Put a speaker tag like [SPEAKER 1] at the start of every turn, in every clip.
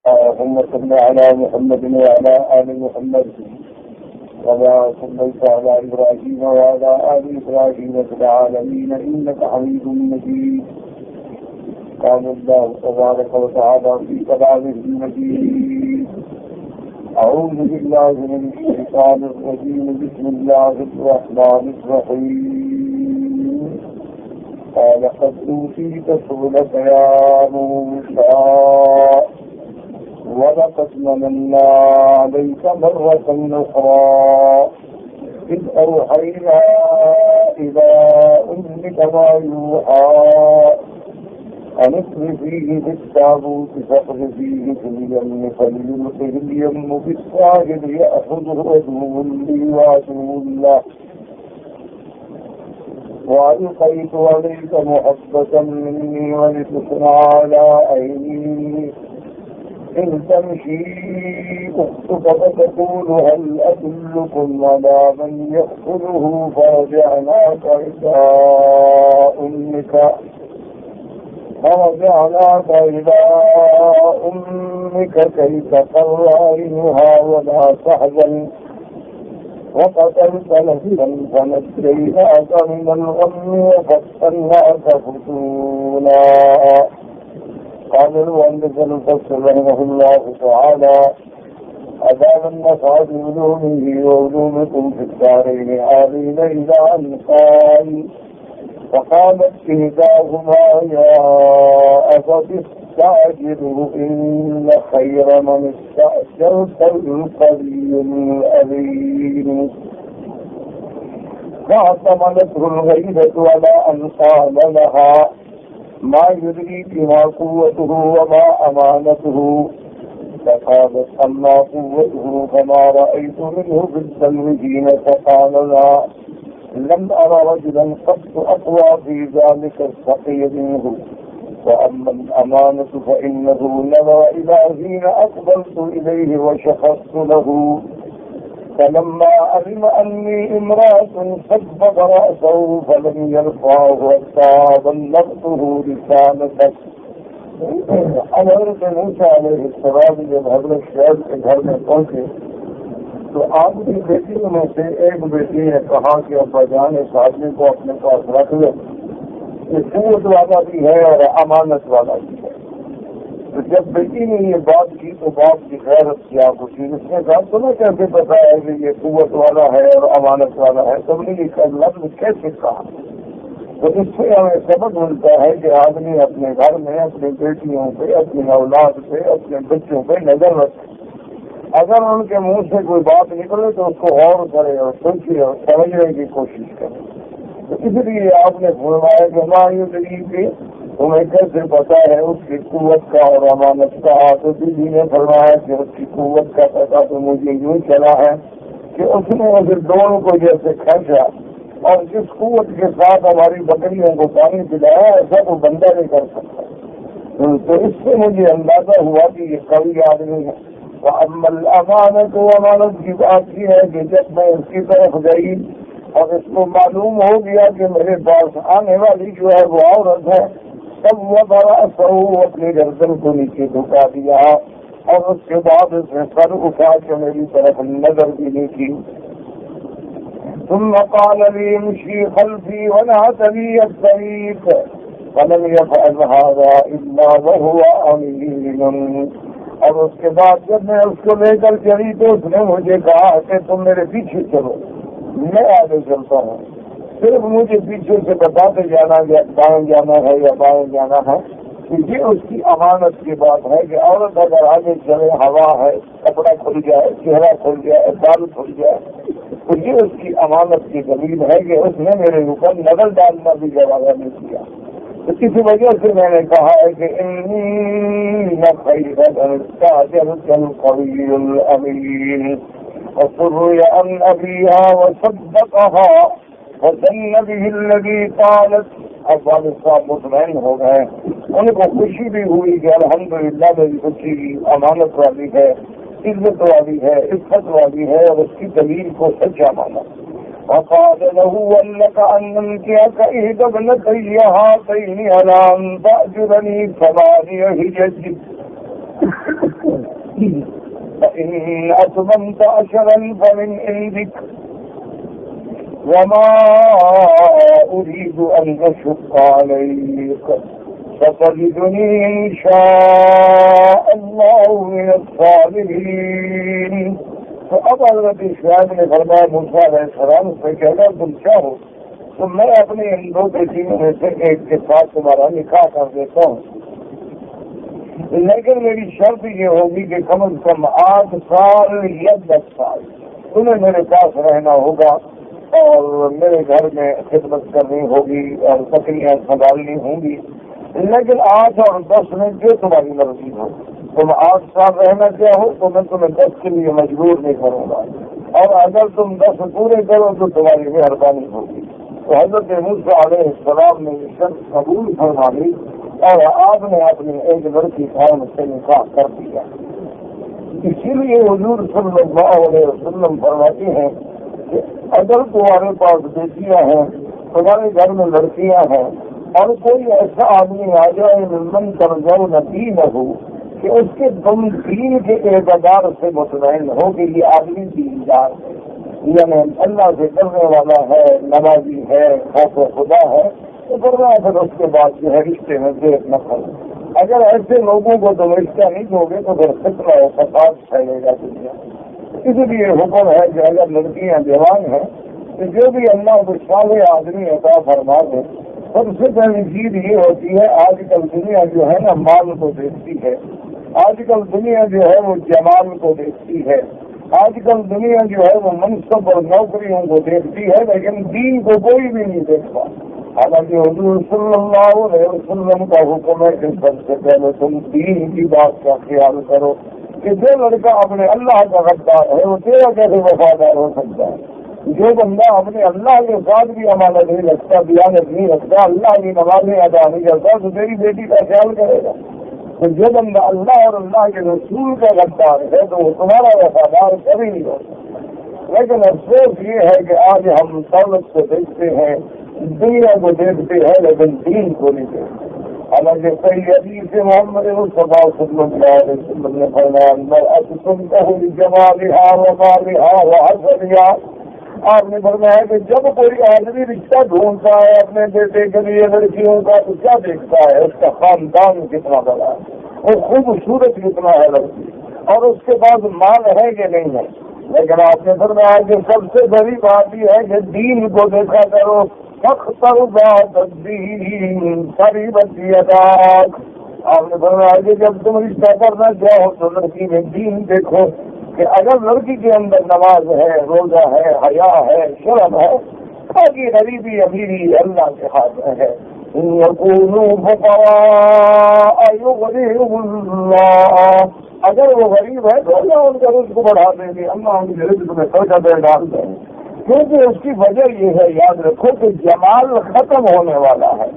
[SPEAKER 1] اللهم صل على محمد وعلى آل محمد كما صليت على إبراهيم وعلى آل إبراهيم في العالمين إنك حميد مجيد. قال الله تبارك وتعالى في كلامه المجيد: أعوذ بالله من الشيطان الرجيم. بسم الله الرحمن الرحيم. قال قد أوتيت سؤلك يا موسى ولقد مننا عليك مرة أخرى إذ أوحينا إلى أمك ما يوحى أن اخذ فيه بالتابوت فاخذ فيه في اليم فليلقه اليم بالساحل يأخذه عدو لي وعدو له وألقيت عليك محبة مني ولتصنع على عيني إن تمشي أختك فتقول هل أدلكم على من يأخذه فرجعناك إلى أمك كي تقر عينها ولا تحزن وقتلت نفسا فنجيناك من الغم وفتناك فتونا. قال المؤلف المفسر رحمه الله تعالى: أدام النفع بعلومه وعلومكم في الدارين عالين إلى أن قال: فقالت إحداهما يا أبت استعجله إن خير من استأجرت القوي الأمين. فاعتمدته الغيبة على أن قال لها: ما يدريك ما قوته وما أمانته؟ فقالت: أما قوته فما رأيت منه بالسلم حين فقال لا لم أرى رجلا قد أقوى في ذلك السقي منه. وأما الأمانة فإنه نظر إلى حين أقبلت إليه وشخصت له، فلما علم أني امرأة صبب رأسه فلم يرفعه حتى بلغته رسالتك. حضرت موسیٰ علیہ السلام جب حضرت شعیب کے گھر میں پہنچے تو آپ کی بیٹیوں میں سے ایک بیٹی نے کہا کہ ابا جان اس آدمی کو اپنے پاس رکھ لو، یہ قوت والا بھی ہے اور امانت والا بھی ہے. تو جب بیٹی نے یہ بات کی تو باپ کی غیرت کیا اٹھی. اس نے کہا تمہیں کیسے پتا ہے کہ یہ قوت والا ہے اور امانت والا ہے؟ تم نے یہ لفظ کیسے کہا؟ تو اس سے ہمیں سبق ملتا ہے کہ آدمی اپنے گھر میں اپنی بیٹیوں پہ، اپنی اولاد پہ، اپنے بچوں پہ نظر رکھے. اگر ان کے منہ سے کوئی بات نکلے تو اس کو غور کرے اور سوچے اور سمجھنے کی کوشش کرے. تو اس لیے آپ نے فرمایا کہ ماں یدریک، تمہیں کیسے پتا ہے اس کی قوت کا اور امانت کا؟ تو بیوی نے فرمایا کہ اس کی قوت کا پتا تو مجھے یوں چلا ہے کہ اس نے اسے ڈول کو جیسے کھینچا اور جس قوت کے ساتھ ہماری بکریوں کو پانی پلایا ایسا وہ بندہ نہیں کر سکتا. تو اس سے مجھے اندازہ ہوا کہ یہ قوی آدمی ہے. امانت و امانت کی بات یہ ہے کہ جب میں اس کی طرف گئی اور اس کو معلوم ہو گیا کہ میرے پاس آنے والی جو ہے وہ عورت ہے، تب وہ بڑا سہو اپنی گردن کو نیچے جھکا دیا اور اس کے بعد اس نے سر اٹھا کے میری طرف نظر بھی نہیں کی. ثم قال لي امشي خلفي ونهت بي الطريق فلم يفعل هذا الا وهو امين. اور اس کے بعد جب میں اس کو لے کر چلی تو اس نے مجھے کہا کہ تم میرے پیچھے چلو، میں آگے چلتا ہوں. صرف مجھے پیچھے سے بتاتے جانا دائیں جانا ہے یا بائیں جانا ہے. یہ اس کی امانت کی بات ہے کہ عورت اگر آگے چلے، ہوا ہے، کپڑا کھل جائے، چہرہ کھل جائے، بال کھل جائے، تو یہ اس کی امانت کی دلیل ہے کہ اس نے میرے اوپر نظر ڈالنا بھی گوارا نہیں کیا. تو کسی وجہ سے میں نے کہا ہے کہ القوي الأمين. وسري عن أبيها وصدقها وظن به الذي قالت. اب والد صاحب مطمئن ہو گئے، ان کو خوشی بھی ہوئی کہ الحمدللہ میری بچی امانت والی ہے، عزت والی ہے، عزت والی ہے، اور اس کی دلیل کو سچا مانا. وقال له ولك أن ننكحك إحدى ابنتي هاتين على أن تأجرني 8 حجج. فإن أتممت عشرا فمن عندك وما أريد أن أشق عليك ستجدني إن شاء الله من الصابرين. تو اب حضرت شعیب نے فرمایا موسیٰ علیہ السلام سے کہ اگر تم چاہو تو میں اپنے ان دو بیٹیوں میں سے ایک کے ساتھ تمہارا نکاح کر دیتا ہوں، لیکن میری شرط یہ ہوگی کہ کم از کم 8 سال یا 10 سال تمہیں میرے پاس رہنا ہوگا اور میرے گھر میں خدمت کرنی ہوگی اور بکریاں سنبھالنی ہوں گی، لیکن 8 اور 10 میں جو تمہاری مرضی ہو. تم 8 سال رہنا چاہو تو میں تمہیں 10 کے لیے مجبور نہیں کروں گا، اور اگر تم 10 پورے کرو تو تمہاری مہربانی ہوگی. تو حضرت موسیٰ علیہ السلام نے یہ شرط قبول فرما لی اور آپ نے اپنی ایک لڑکی قوم سے نکاح کر دیا. اسی لیے حضور صلی اللہ علیہ وسلم فرماتے ہیں کہ اگر تمہارے پاس بیٹیاں ہیں، تمہارے گھر میں لڑکیاں ہیں، اور کوئی ایسا آدمی آ جائے من ترضون دینہ کہ اس کے تم دین کے اعتبار سے مطمئن ہو کہ یہ آدمی دیندار ہے، یعنی اللہ سے کرنے والا ہے، نمازی ہے، خوف خدا ہے، تو پھر اس کے بعد جو ہے رشتے میں دیکھ نہ کرو. اگر ایسے لوگوں کو تم رشتہ نہیں دو گے تو پھر فتنہ و فساد پھیلے گا دنیا. اس لیے حکم ہے کہ اگر لڑکیاں جوان ہیں تو جو بھی اللہ کو صالح آدمی عطا فرما دے. سب سے پہلی چیز یہ ہوتی ہے آج کل دنیا جو ہے نا مال کو دیکھتی ہے، آج کل دنیا جو ہے وہ جمال کو دیکھتی ہے، آج کل دنیا جو ہے وہ منصب اور نوکریوں کو دیکھتی ہے، لیکن دین کو کوئی بھی نہیں دیکھتا. حالانکہ حضور صلی اللہ علیہ وسلم کا حکم ہے کہ سب سے پہلے تم دین کی بات کا خیال کرو کہ جو لڑکا اپنے اللہ کا غدار ہے وہ تیرا کیسے وفادار ہو سکتا ہے. جو بندہ اپنے اللہ کے ساتھ بھی امانت نہیں رکھتا، دیانت نہیں رکھتا، اللہ کی نمازیں ادا نہیں کرتا تو تیری بیٹی کا خیال کرے گا. تو جو بندہ اللہ اور اللہ کے رسول کا غدار ہے تو وہ تمہارا وفادار کبھی نہیں ہوتا. لیکن افسوس یہ ہے کہ آج ہم دولت کو دیکھتے ہیں، دنیا کو دیکھتے ہیں، لیکن دین کو نہیں دیکھتے. حالانکہ صحیح حدیث محمد مصطفیٰ صلی اللہ علیہ وسلم نے فرمایا آپ نے فرمایا کہ جب کوئی آدمی رشتہ ڈھونڈتا ہے اپنے بیٹے کے لیے لڑکیوں کا تو کیا دیکھتا ہے؟ اس کا خاندان کتنا بڑا ہے، اور خوبصورت کتنا ہے لڑکی، اور اس کے بعد مال ہے کہ نہیں ہے. لیکن آپ نے فرمایا کہ سب سے بڑی بات یہ ہے کہ دین کو دیکھا کرو. آپ نے فرمایا کہ جب تم رشتہ کرنا چاہو تو لڑکی میں دین دیکھو کہ اگر لڑکی کے اندر نماز ہے، روزہ ہے، حیا ہے، شرم ہے، باقی غریبی امیری اللہ کے ہاتھ میں ہے. اگر وہ غریب ہے تو اللہ ان کا رزق بڑھا دیں گے، اللہ ان کے رزق میں برکتیں ڈال دیں گے. کیونکہ اس کی وجہ یہ ہے، یاد رکھو کہ جمال ختم ہونے والا ہے.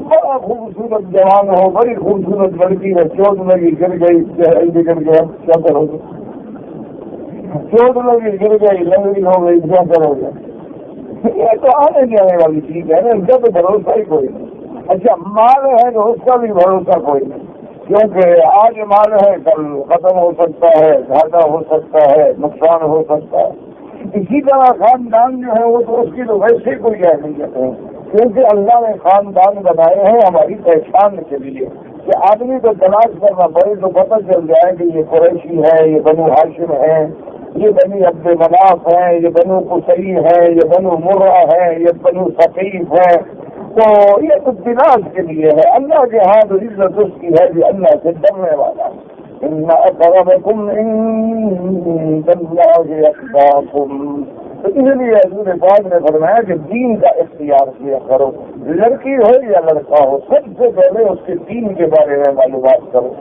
[SPEAKER 1] بڑا خوبصورت جوان ہو، بڑی خوبصورت لڑکی ہے، چوٹ لگی گر گئی، چہرہ بگڑ گیا، کیا کرو گے؟ چوٹ لگی گر گئی، لنگڑی ہو گئی، کیا کرو گے؟ یہ تو آنے جانے والی چیز ہے نا، اس کا تو بھروسہ ہی کوئی نہیں. اچھا مال ہے تو اس کا بھی بھروسہ کوئی نہیں، کیونکہ آج مال ہے کل ختم ہو سکتا ہے، گھاٹا ہو سکتا ہے، نقصان ہو سکتا ہے. اسی طرح خاندان جو ہے وہ تو اس کی تو ویسے کوئی کہہ نہیں کہتے ہیں، کیونکہ اللہ نے خاندان بنائے ہیں ہماری پہچان کے لیے کہ آدمی کو تلاش کرنا پڑے تو پتہ چل جائے کہ یہ قریشی ہے، یہ بنو ہاشم ہے، یہ بنی عبد مناف ہے، یہ بنو قصی ہے، یہ بنو مرہ ہے، یہ بنو ثقیف ہے. تو یہ تو تلاش کے لیے ہے. اللہ کے ہاتھ عزت اس کی ہے جو اللہ سے ڈرنے والا ہے. ان اکرمکم عند اللہ اتقاکم. تو اس لیے حضور پاک نے فرمایا کہ دین کا اختیار کیا کرو، لڑکی ہو یا لڑکا ہو، سب سے پہلے اس کے دین کے بارے میں معلومات کرو،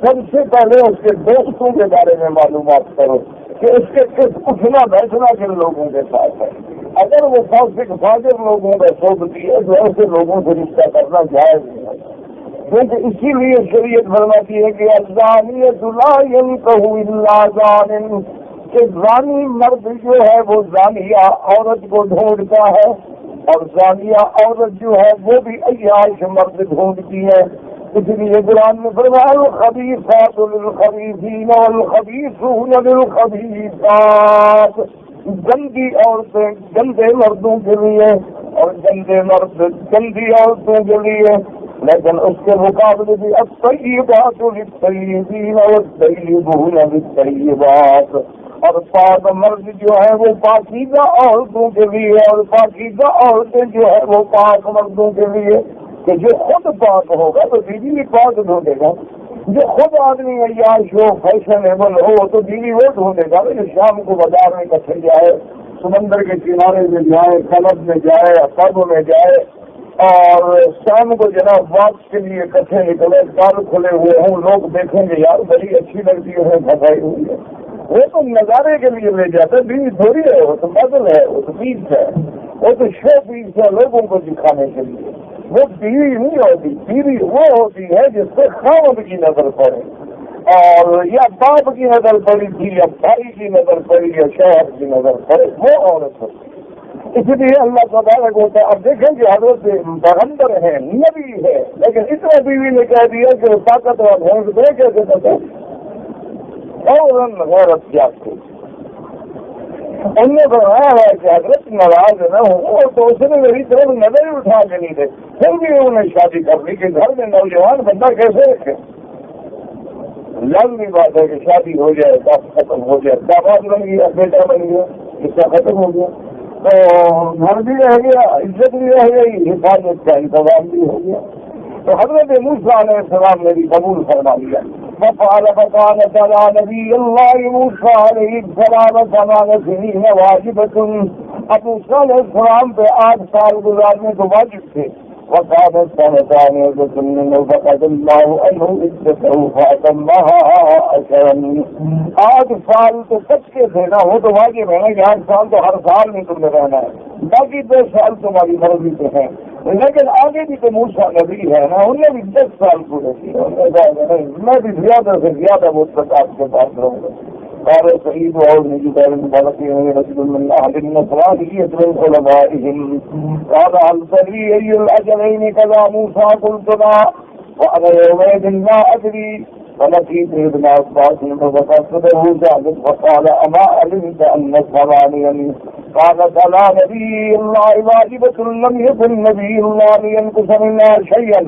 [SPEAKER 1] سب سے پہلے اس کے دوستوں کے بارے میں معلومات کرو کہ اس کے اٹھنا بیٹھنا کن لوگوں کے ساتھ ہے. اگر وہ فاسق فاجر لوگوں کا صحبتی ہے تو ایسے لوگوں سے رشتہ کرنا جائز نہیں ہے. کیونکہ اسی لیے شریعت فرماتی ہے کہ الزانیۃ لا ينکح الا زان، کہ زانی مرد جو ہے وہ زانیہ عورت کو ڈھونڈتا ہے، اور زانیہ عورت جو ہے وہ بھی عیاش مرد ڈھونڈتی ہے. اس لیے قرآن میں فرمایا الخبیثات للخبیثین والخبیثون للخبیثات، گندی عورتیں گندے مردوں کے لیے اور گندے مرد گندی عورتوں کے لیے، لیکن اس کے مقابلے بھی الطیبات للطیبین والطیبون للطیبات، اور پاک مرد جو ہے وہ پاکیزہ عورتوں کے لیے اور پاکیزہ عورتیں جو ہے وہ پاک مردوں کے لیے، کہ جو خود پاک ہوگا تو بیوی بھی پاک ڈھونڈے گا، جو خود آدمی عیاش ہو فیشنیبل ہو تو بیوی وہ ڈھونڈے گا جو شام کو بازار میں کٹھے جائے، سمندر کے کنارے میں جائے، کلب میں جائے، پب میں جائے، اور شام کو جناب واپس کے لیے کٹھے نکلے، کار کھلے ہوئے ہوں، لوگ دیکھیں گے یار بڑی اچھی لگتی ہے پھنسائی ہوئی ہے، وہ تو نظارے کے لیے لے جاتا ہے، بیوی تھوڑی ہے، وہ تو بدل ہے، وہ تو پیس ہے، وہ تو شو پیس ہے لوگوں کو دکھانے کے لیے، وہ بیوی نہیں ہوتی، بیوی وہ ہوتی ہے جس سے خاوند کی نظر پڑے، اور یا باپ کی نظر پڑی تھی یا بھائی کی نظر پڑی یا شوہر کی نظر پڑے، وہ عورت ہوتی ہے۔ اس لیے اللہ تبارک ہوتا ہے، اب دیکھیں کہ حضرت پیغمبر ہے، نبی ہے، لیکن اتنا بیوی نے کہہ دیا کہ وہ طاقتور بھینس دے کیسے پتہ فوراً غیرت جاگ گئی۔ ان نے فرمایا ہے کہ حضرت ناراض نہ ہو، تو اس نے میری طرف نظر ہی اٹھا کے نہیں دے، پھر بھی انہوں نے شادی کر لی کہ گھر میں نوجوان بندہ کیسے رکھے۔ لازمی بات ہے کہ شادی ہو جائے، بات ختم ہو جائے، داماد بن گیا، بیٹا بن گیا، قصہ ختم ہو گیا، تو گھر بھی رہ گیا، عزت بھی رہ گئی، حفاظت کا انتظام بھی ہو گیا۔ تو حضرت موسیٰ علیہ السلام نے بھی قبول فرما لیا۔ وقال فكانت على نبي الله موسى عليه السلام 8 سنين واجبة، اب موسیٰ علیہ السلام پہ 8 سال گزارنے تو واجب تھے۔ وقالت سنتان وسنين فقد الله عنه عدته فأتمها 10۔ 8 سال تو سچ کے تھے نا، وہ تو واجب ہے نا کہ 8 سال تو ہر سال میں تم نے رہنا ہے، باقی 10 سال تمہاری مرضی پہ ہے، لیکن آگے بھی تو موسیٰ نبی ہے نا، انہیں بھی 10 سال پورے کیے، میں بھی زیادہ سے زیادہ مدت آپ کے پاس رہوں گا۔ قال سعيد وعوذ جبال المباركين ورسول من أهل النصرانية من علمائهم قال هل تدري أي الأجلين كذا موسى قلت لا وأنا يومئذ لا أدري ولقيت ابن عباس فقصده ذلك فقال أما علمت أن 8 قال فلا نبي الله واجبة لم يكن نبي الله لينقص منها شيئا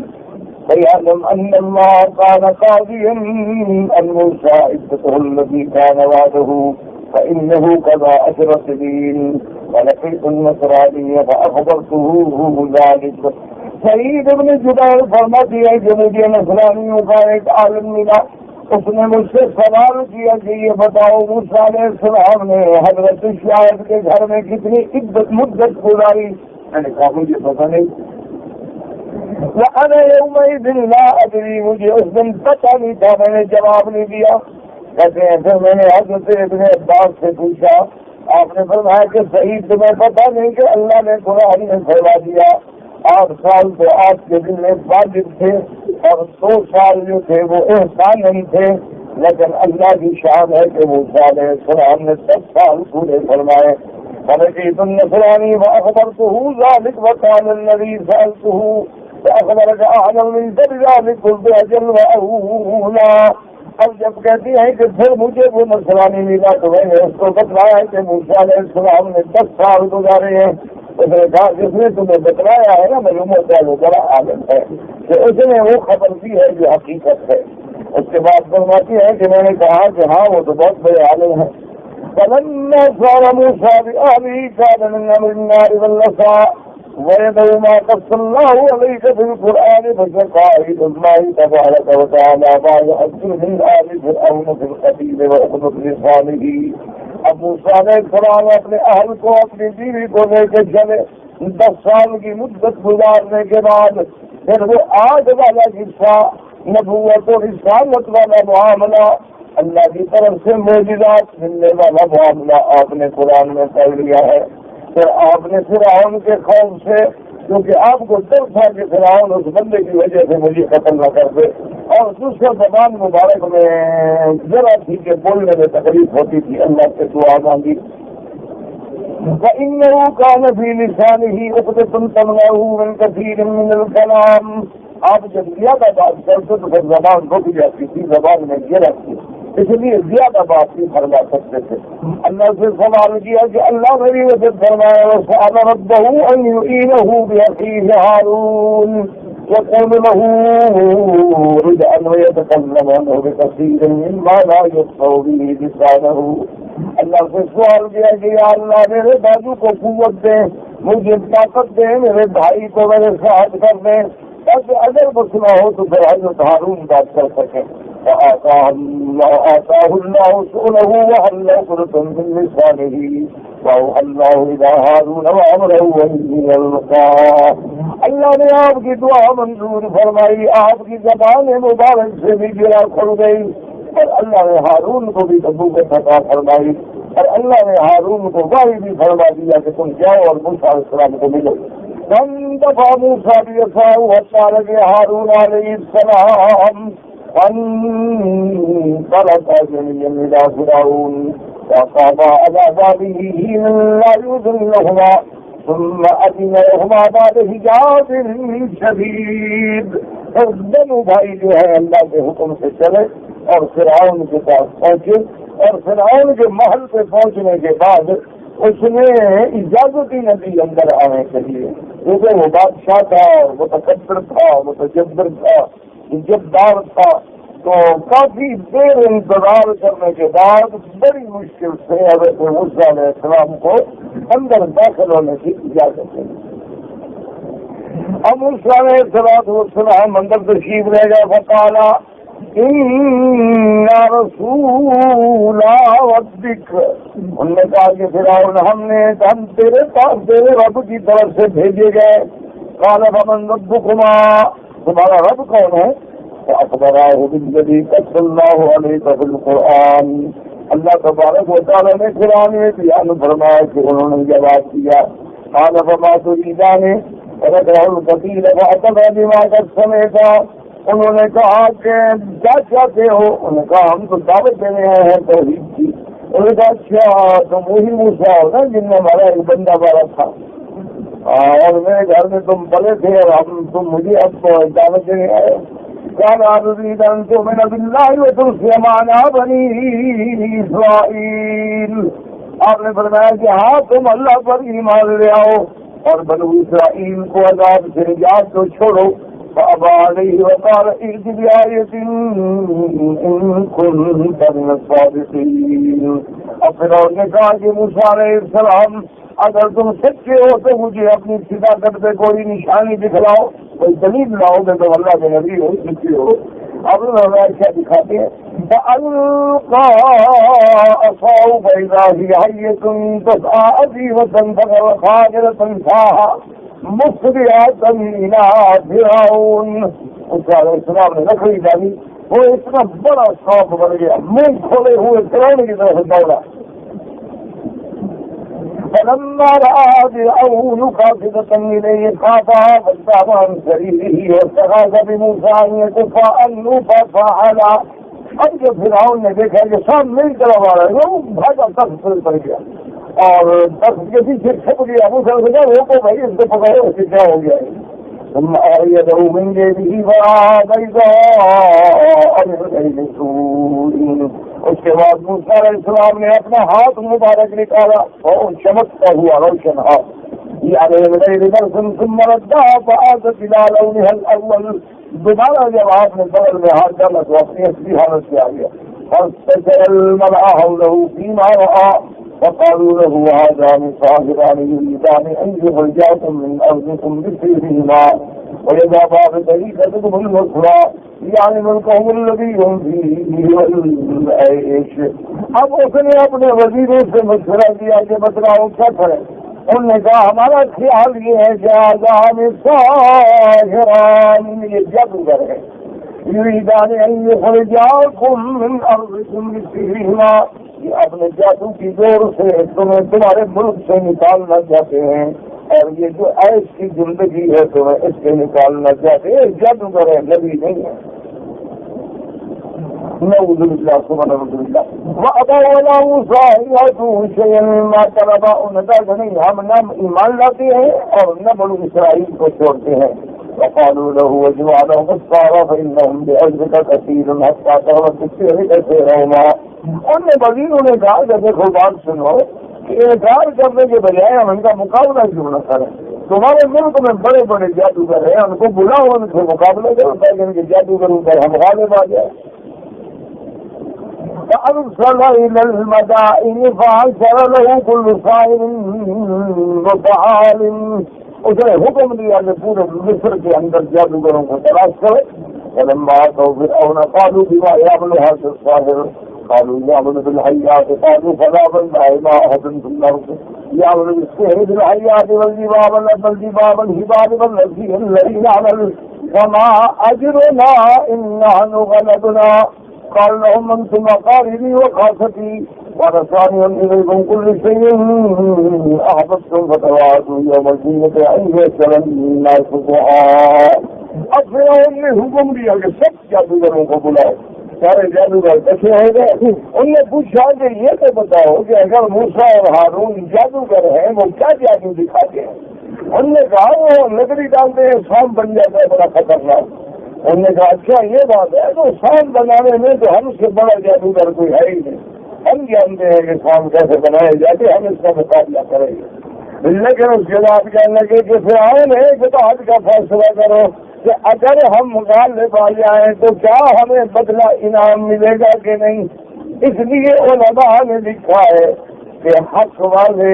[SPEAKER 1] فيعلم أن الله كان قاضيا أن موسى عدته الذي كان وعده فإنه قضى 10 سنين ولقيت النصراني فأخبرته ذلك۔ سعید ابن جبیر فرماتی ہے کہ مجھے نصرانیوں کا ایک عالم ملا، اس نے مجھ سے سوال کیا کہ یہ بتاؤ موسیٰ علیہ السلام نے حضرت شعیب کے گھر میں کتنی مدت گزاری؟ میں نے کہا مجھے پتہ نہیں۔ وَأَنَا يَوْمَئِذٍ لَا أَدْرِي، مجھے اس دن پتہ نہیں تھا، میں نے جواب نہیں دیا۔ کہتے ہیں پھر میں نے حضرت ابن عباس سے پوچھا، آپ نے فرمایا کہ صحیح تمہیں پتہ نہیں کہ اللہ نے قرآن میں فرما دیا 8 سال تو آپ کے دل میں واجب تھے اور 2 سال جو تھے وہ احسان نہیں تھے، لیکن اللہ کی شان ہے کہ موسیٰ علیہ السلام نے 10 سال پورے فرمائے۔ فلقيت النصراني فأخبرته ذلك وقال الذي سألته فأخبرك أعلم من ذلك قلت أجل وأولى۔ اب جب کہتی ہیں کہ پھر مجھے وہ نصرانی ملا تو میں نے اس کو بتلایا کہ موسیٰ علیہ السلام نے 10 سال گزارے ہیں، اس نے کہا جس نے تمہیں بتلایا ہے نا معلوم ہوتا ہے وہ بڑا عالم ہے کہ اس نے وہ خبر دی ہے جو حقیقت ہے۔ اس کے بعد فرماتی ہے کہ میں نے کہا کہ ہاں وہ تو بہت بڑے عالم ہیں۔ فلما صار موسى بأهله كان من أمر النار والنساء ويدعو ما قص الله عليك في القرآن فشقائد الله تبارك وتعالى بعد أجر من آل فرعون في القتيل وأخذت لصانه۔ اب موسیٰ علیہ السلام اپنے اہل کو اپنی بیوی کو لے کے چلے، 10 سال کی مدت گزارنے کے بعد پھر وہ آج والا قصہ، نبوت و رسالت والا معاملہ، اللہ کی طرف سے معجزات ملنے والا معاملہ آپ نے قرآن میں پڑھ لیا ہے۔ پھر آپ نے فرعون کے خوف سے، کیونکہ آپ کو ڈر تھا کہ فرعون اس بندے کی وجہ سے مجھے قتل نہ کر دے، اور دوسرے زبان مبارک میں ذرا تھی کہ بولنے میں تکلیف ہوتی تھی، اللہ سے دعا مانگی۔ وَإِنَّهُ كَانَ فِي لِسَانِهِ عُقْدَةٌ تَمْنَعُهُ مِنْ كَثِيرٍ مِنَ الْكَلَامِ۔ آپ جب زیادہ بات کرتے تو پھر زبان رک جاتی تھی، زبان میں گرفتی، اس لیے زیادہ بات نہیں فرما سکتے تھے۔ اللہ سے سوال کیا کہ اللہ نے بھی وجہ فرمایا وسأل ربه أن يعينه بأخيه هارون يقول له رجعا ويتكلم عنه بكثير مما لا يفقه به لسانه۔ اللہ سے سوال کیا کہ یا اللہ میرے بازو کو قوت دے، مجھے طاقت دے، میرے بھائی کو میرے ساتھ کر دے تاکہ اگر مسئلہ ہو تو پھر حضرت ہارون بات کر سکیں۔ آتاہ اللہ سؤله وحل عقدة من لسانه وأوحى الله إلى هارون وأمره أن يلقاه۔ اللہ نے آپ کی دعا منظور فرمائی، آپ کی زبان مبارک سے بھی گرا کھل گئی، اور اللہ نے ہارون کو بھی نبوت عطا فرمائی، اور اللہ نے ہارون کو وحی بھی فرما دیا کہ تم جاؤ اور موسیٰ علیہ السلام کو ملو۔ فانطلق موسى بعصاه وقال لهارون عليه السلام فانطلق جميعا إلى فرعون وقضى على ذلك لا يذلهما ثم أذن لهما بعد حجاب شديد۔ اور دونوں بھائی جو ہے اللہ کے حکم سے چلے اور فرعون کے پاس پہنچے، اور فرعون کے محل پہ پہنچنے کے بعد اس نے اجازت ہی نہ دی اندر آنے کے لیے، کیونکہ وہ بادشاہ تھا، وہ تکبر تھا، وہ تجبر تھا، جبار تھا۔ تو کافی دیر انتظار کرنے کے بعد بڑی مشکل سے حضرت موسیٰ علیہ السلام کو اندر داخل ہونے کی اجازت ملی۔ اب موسیٰ علیہ السلام اندر تشریف لے گئے، فقال اِنَّا رَسُولَ رَبِّكَ، انہوں نے کہا کہ فرعون ہم تیرے پاس تیرے رب کی طرف سے بھیجے گئے۔ قال فمن ربكما، تمہارا رب کون ہے؟ فأخبره بالذي قص الله عليك في القرآن، اللہ تبارک و تعالیٰ نے قرآن میں بیان فرمایا کہ انہوں نے جواب دیا۔ قال فما تريدان فذكره القتيل فأتى بما قد سمعت، انہوں نے کہا کہ کیا چاہتے ہو؟ انہوں نے کہا ہم تو دعوت دینے آئے ہیں توحید کی۔ انہوں نے کہا اچھا تم وہی موسیٰ ہو نا جن میں ہمارا ایک بندہ بڑا تھا، اور میرے گھر میں تم بڑے تھے اور تم مجھے اب دعوت دینے آئے۔ قال أريد أن تؤمن بالله وترسل معنا بني إسرائيل، آپ نے فرمایا کہ ہاں تم اللہ پر ایمان لے آؤ اور بنو اسرائیل کو عذاب سے نجات تو چھوڑو۔ فأبى عليه وقال ائت بآية إن كنت من الصادقين۔ اب فرعون نے کہا کہ موسیٰ علیہ السلام اگر تم سچے ہو تو مجھے اپنی صداقت پہ کوئی نشانی دکھلاؤ، کوئی دلیل لاؤ گے تو اللہ کے نبی ہو سچے ہو۔ اب انہوں کیا دکھاتے ہیں؟ فألقى عصاه فإذا هي حية تسعى عجيبة فخرجت منها مسرعة إلى فرعون۔ موسیٰ علیہ السلام نے لکڑی ڈالی، وہ اتنا بڑا سانپ بن گیا، منہ کھولے ہوئے فرعون کی طرف دوڑا۔ فلما رأى فرعون خافضة إليه خافها فاستعصى عن سبيله واستغاث بموسى أن يكف عنه ففعل۔ اب جب فرعون نے دیکھا کہ سامنے کی طرف آ رہا ہے وہ بھاگا تخت پر گیا اور تخت کے پیچھے چھپ گیا۔ موسیٰ نے کہا وہ تو بھائی اس کو پکڑے اس سے کیا ہو گیا ہے؟ ثم أيده من جيبه فراغ بيضاء من غير سوء۔ اس کے بعد موسیٰ علیہ السلام نے اپنا ہاتھ مبارک نکالا اور چمکتا ہوا روشن ہاتھ، یعنی غیر برسن ثم ردها فعادت إلى لونها الأول۔ دوبارہ جب آپ نے بغل میں ہاتھ ڈالا تو اپنی اصلی حالت سے آ گیا۔ فاستشر الملأ حوله فيما رأى وقالوا له هذان ساحران يريدان أن يخرجاكم من أرضكم بسحرهما ويذهبا بطريقتكم المثلى ليعلمكم الذي هم فيه والعيش۔ اب اس نے اپنے وزیروں سے مشورہ دیا کہ بتلاؤ کیا کریں؟ انہوں نے کہا ہمارا خیال یہ ہے کہ آزان ساحران، یہ جادوگر ہے، یریدان ان یخرجاکم من ارضکم بسحرہما، یہ اپنے جادو کی زور سے تمہیں تمہارے ملک سے نکالنا چاہتے ہیں، اور یہ جو عیش کی زندگی ہے تمہیں اس سے نکالنا چاہتے ہیں۔ جادوگر ہے، نبی نہیں ہے۔ نعوذ باللہ ثم نعوذ باللہ۔ وَأَبَوْا لَهُ صَاحِبَتُهُ شَيْئًا مِّمَّا طَلَبَ، انہوں نے کہا کہ نہیں ہم نہ ایمان لاتے ہیں اور نہ بنو اسرائیل کو چھوڑتے ہیں۔ وقالوا له واجمع لهم السحرة فإنهم بأجرك كثير حتى تغلب بالسحر كثيرهما. ان نے وزیروں نے کہا کہ دیکھو بات سنو کہ انکار کرنے کے بجائے ہم ان کا مقابلہ کیوں نہ کریں. تمہارے ملک میں بڑے بڑے جادوگر ہیں, ان کو بلاؤ, ان سے مقابلہ کرو تاکہ ان کے جادوگروں پر ہم غالب آ جائے. فأرسل إلى المدائن فحشر له كل ساحر متعال. اس نے حکم دیا کہ پورے مصر کے اندر جادوگروں کو تلاش کرے. فلما أتوا فرعون قالوا بما يعمل هذا الساحر قالوا يعمل بالحيات قالوا فلا بل ما أحد في الأرض يعمل بالسحر بالحيات والجباب الهباب والنسير الذي يعمل وما أجرنا إن نحن غلبنا. قال لهم أنتم أقاربي وخاصتي ورساني إليكم كل شيء أحببتم فتواعدوا يوم الزينة أن يسأل الناس ضحى. اب فرعون نے حکم دیا کہ سب جادوگروں کو بلاؤ. سارے جادوگر کیسے ہو گئے؟ ان نے پوچھا کہ یہ تو بتاؤ کہ اگر موسیٰ اور ہارون جادوگر ہیں وہ کیا جادو دکھاتے ہیں؟ انہوں نے کہا وہ لکڑی ڈالتے ہیں سانپ بن جاتا ہے بڑا خطرناک. انہوں نے کہا اچھا یہ بات ہے تو سانپ بنانے میں تو ہم سے بڑا جادوگر کوئی ہے ہی نہیں. ہم جانتے ہیں کہ سانپ کیسے بنائے جاتے, ہم اس کا مقابلہ کریں گے. لیکن اس کے بعد کہنے لگے کہ فرعون ایک بات کا فیصلہ کرو کہ اگر ہم غالب آ جائیں تو کیا ہمیں بدلہ انعام ملے گا کہ نہیں. اس لیے علماء نے لکھا ہے کہ حق والے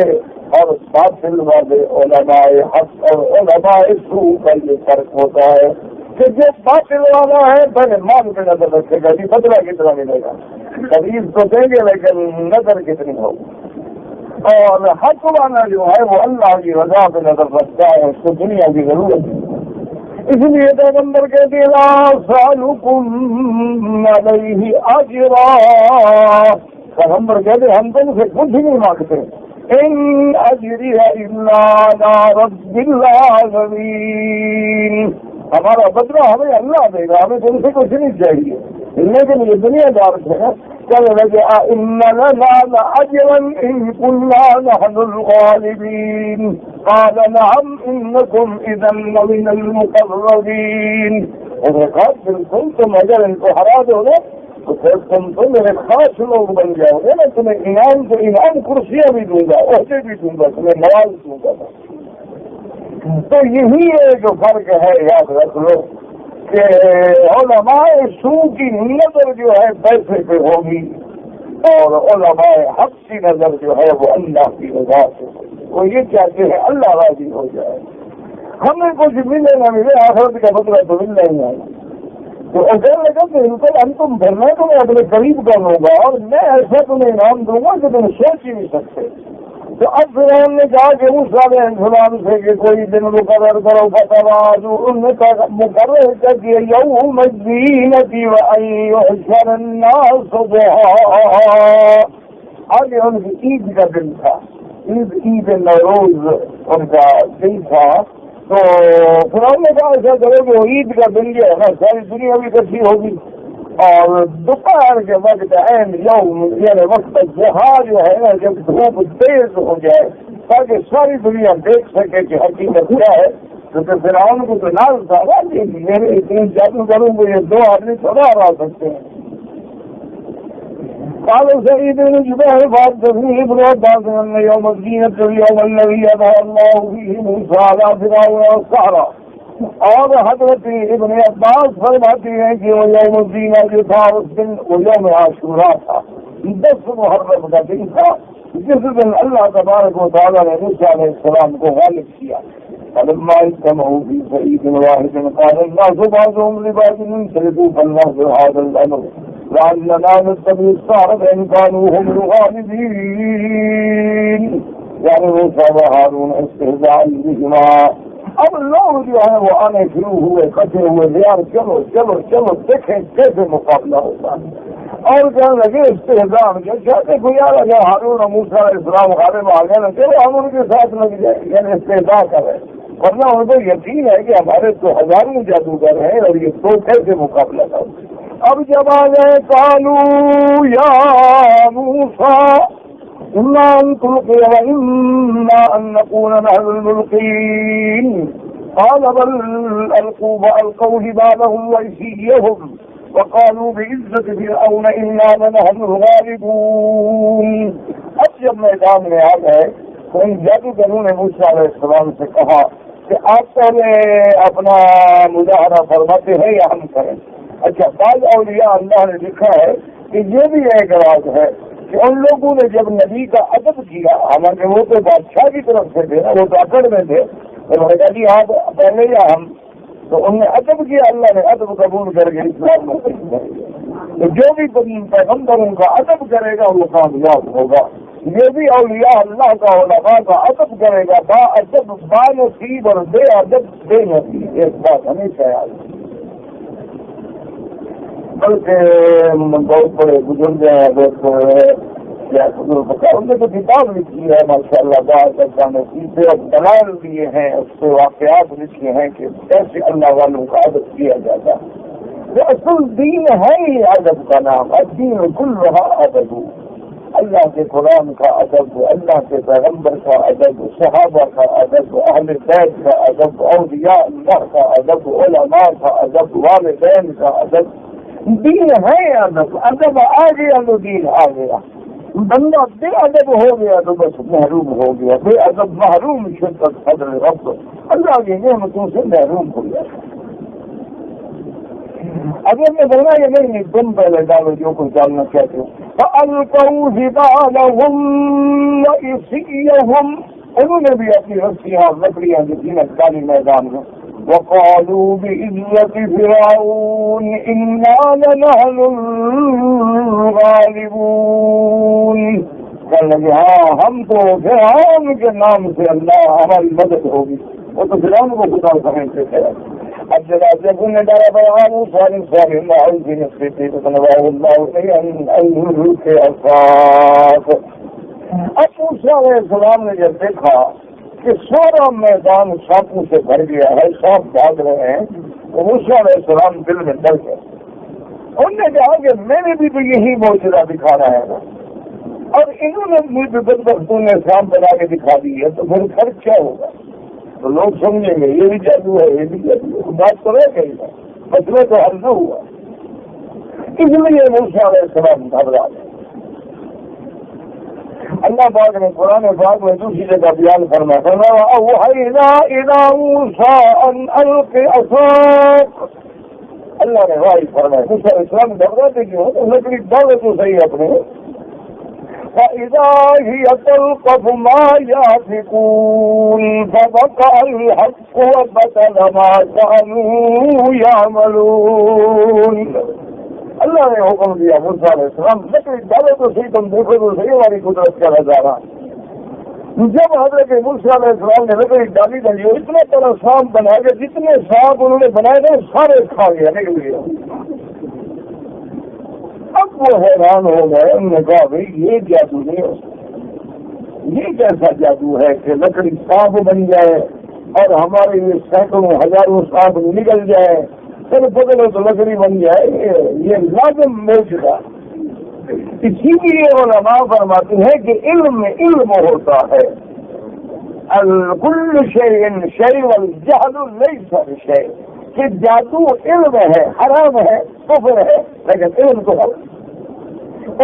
[SPEAKER 1] اور باطل والے علماء حق اور علماء سوء کا یہ فرق ہوتا ہے کہ جو باطل والا ہے پہلے مال پہ نظر رکھے گا کہ بدلہ کتنا ملے گا. قریب تو دیں گے لیکن نظر کتنی ہوگی. اور حق والا جو ہے وہ اللہ کی رضا پہ نظر رکھتا ہے, اس کو دنیا کی ضرورت ہے. اس لیے پیغمبر کہتے ہیں لا سألكم علیہ اجرا. پیغمبر کہتے ہیں ہم تم سے کچھ نہیں مانگتے. ان اجری الا علی رب العالمین. ہمارا بدلہ ہمیں اللہ دے گا, ہمیں تم سے کچھ نہیں چاہیے. لیکن یہ دنیا دار ہے چلے لگے ان لنا لاجرا ان كنا نحن الغالبین. قال نعم انکم اذا لمن المقربین. انہوں نے کہا بالکل تم اگر ان کو ہرا دو گے تو پھر تم تو میرے خاص لوگ بن جاؤ گے. میں تمہیں انعام تو انعام کرسیاں بھی دوں گا, عہدے بھی دوں گا, تمہیں نواز دوں گا. تو یہی ایک فرق ہے, یاد رکھ لو کہ علماء سوء کی نظر جو ہے پیسے پہ ہوگی اور علماء حق کی نظر جو ہے وہ اللہ کی رضا سے ہوگی. وہ یہ چاہتے ہیں اللہ راضی ہو جائے. ہمیں کچھ ملے نہ ملے آخرت کا بدلہ تو ملنا ہی ہے. تو اگر لگا بالکل ہم تم بھرنا تو میں اپنے قریب کر لوں گا اور میں ایسا تمہیں انعام دوں گا کہ تم سوچ ہی نہیں سکتے. تو اب فرعون نے کہا کہ موسیٰ علیہ السلام سے کہ کوئی دن مقرر کرو. فتواعدوا, انہوں نے مقرر کر دیا یوم الزینۃ وان یحشر الناس ضحی. آگے ان کی عید کا دن تھا, عید نوروز ان کا دن تھا. تو فرعون نے کہا ایسا کرو کہ وہ عید کا دن جو ہے نا ساری دنیا بھی اکٹھی ہوگی اور دوپہر کے وقت عین یوم یعنی وقت ضحیٰ جو ہے نا جب دھوپ تیز ہو جائے تاکہ ساری دنیا دیکھ سکے کہ حقیقت کیا ہے. کیونکہ فرعون کو تو ناز تھا نا کہ میرے اتنے جادوگروں کو یہ دو آدمی تھوڑا ہرا سکتے ہیں. قال سعيد بن جبير فحدثني ابن عباس ان يوم الزينة اليوم الذي يظهر الله فيه موسى على فرعون والسحرة. اور حضرت ابن عباس فرماتے ہیں کہ وہ یوم الزینہ جو تھا اس دن وہ یوم عاشوراء تھا, 10 محرم کا دن تھا, جس دن اللہ تبارک و تعالیٰ نے موسیٰ علیہ السلام کو غالب کیا. فلما اجتمعوا في صعيد واحد قال الناس بعضهم لبعض انصرفوا فلنحذر هذا الامر لعلنا نتبع السحرة ان كانوا هم الغالبين. یعنی موسیٰ و ہارون استہزاء بہما. اب لوگ جو ہے وہ آنے شروع ہوئے, کٹھے ہوئے, یار چلو چلو چلو دیکھیں کیسے مقابلہ ہوتا ہے. اور کہنے لگے استہزاء کے چاہتے کو یار اگر ہارون اور موسیٰ علیہ السلام غالب آ گئے نا چلو ہم ان کے ساتھ لگ جائیں, یعنی استہزاء کر رہے. ورنہ ان کو یقین ہے کہ ہمارے تو ہزاروں جادوگر ہیں اور یہ تو کیسے مقابلہ کر. اب جب آ گئے قالوا یا موسیٰ اما ان تلقي واما ان نكون نحن الملقين. قال بل ألقوا حبالهم وعصيهم وقالوا بعزة فرعون إنا لنحن الغالبون. اب جب میدان میں آ گئے تو ان جادوگروں نے موسیٰ علیہ السلام سے کہا کہ آپ پہلے اپنا مظاہرہ فرماتے ہیں یا ہم کریں؟ اچھا، بعض اولیاء اللہ نے لکھا ہے کہ یہ بھی ایک راز ہے کہ ان لوگوں نے جب نبی کا ادب کیا، حالانکہ وہ تو بادشاہ کی طرف سے تھے، وہ تو اکڑ میں تھے، انہوں نے کہا جی آپ پہلے یا ہم، تو انہوں نے ادب کیا، اللہ نے ادب قبول کر کے اسلام میں تو جو بھی پیغمبر ان کا ادب کرے گا وہ کامیاب ہوگا. یہ بھی اولیاء اللہ کا علماء کا ادب کرے گا، با ادب با نصیب اور بے ادب بے نصیب، ایک بات ہمیشہ یاد. بلکہ بہت بڑے بزرگ ہیں، ان نے تو کتاب لکھی ہے ماشاء اللہ، بعض نصیب اور دلائل دیے ہیں، اس سے واقعات لکھے ہیں کہ کیسے اللہ والوں کا ادب کیا جاتا ہے. وہ اصل دین ہے ہی ادب کا نام، الدین کلھا ادب. اللہ کے قرآن کا ادب، اللہ کے پیغمبر کا ادب، صحابہ کا ادب، اہل بیت کا ادب، اولیاء اللہ کا ادب، علماء کا ادب، والدین کا ادب. دین ہے ادب. ادب آ گیا تو دین آ گیا. بندہ بے ادب ہو گیا تو بس محروم ہو گیا. بے ادب محروم شدت فضل رب، اللہ کی نعمتوں سے محروم ہو گیا. اگر میں بولنا یہ نہیں، تم پہلے ڈالو جو کچھ ڈالنا چاہتے ہو. فَأَلْقَوْا حِبَالَهُمْ وَعِصِيَّهُمْ، انہوں نے بھی اپنی رسیاں لکڑیاں جو ڈالی میدان میں. وَقَالُوا بِعِزَّةِ فِرْعَوْنَ إِنَّا لَنَحْنُ الْغَالِبُونَ. کہنے لگے ہاں ہم تو فرعون کے نام سے اللہ ہماری مدد ہوگی. وہ تو فرعون کو خدا سمجھتے تھے. اب جب نے ڈالا بیان سوال اللہ کی نصیب کے الفاظ. اب موسیٰ علیہ السلام نے جب دیکھا کہ سارا میدان سانپوں سے بھر گیا ہے، سانپ بھاگ رہے ہیں، تو موسیٰ علیہ السلام دل میں ڈر گئے. انہوں نے کہا کہ میں نے بھی تو یہی معجزہ دکھانا ہے نا، اور انہوں نے مجھے بدبختوں نے سانپ بنا کے دکھا دی ہے، تو پھر فرق کیا ہوگا؟ تو لوگ سمجھیں گے یہ بھی جادو ہے، یہ بھی جادو ہے. بات تو رہ گئی ہے، مسئلہ تو حل نہ ہوا. اس لیے موسیٰ علیہ السلام گھبرا گئے. اللہ پاک نے قرآن پاک میں دوسری جگہ بیان فرمایا وَأَوْحَيْنَا إِلَىٰ مُوسَىٰ أَنْ أَلْقِ عَصَاكَ. اللہ نے وحی فرمایا موسیٰ علیہ السلام گھبراتے کیوں؟ لکڑی ڈالو تو صحیح اپنے. فَإِذَا هِيَ تَلْقَفُ مَا يَأْفِكُونَ فَوَقَعَ الْحَقُّ وَبَطَلَ مَا كَانُوا يَعْمَلُونَ. اللہ نے حکم دیا موسیٰ علیہ السلام لکڑی ڈالو تو صحیح، تم دیکھو تو صحیح ہماری قدرت کا نظارہ. جب حضرت موسیٰ علیہ السلام نے لکڑی ڈالی تھی وہ اتنا بڑا سانپ بنا کے جتنے سانپ انہوں نے بنائے تھے سارے کھا گیا، نکل گیا. اب وہ حیران ہو گئے. انہوں نے کہا بھائی یہ جادو نہیں ہو سکتا، یہ کیسا جادو ہے کہ لکڑی سانپ بن جائے اور ہمارے یہ سینکڑوں ہزاروں سانپ نکل جائے، پھر بدلو تو لکڑی بن جائے. یہ لازم معجزہ. اسی لیے علماء فرماتے ہیں کہ علم علم ہوتا ہے. الکل شیء شیء والجہل لیس بشیء، کہ جادو علم ہے، حرام ہے، کفر ہے، لیکن علم تو ہے.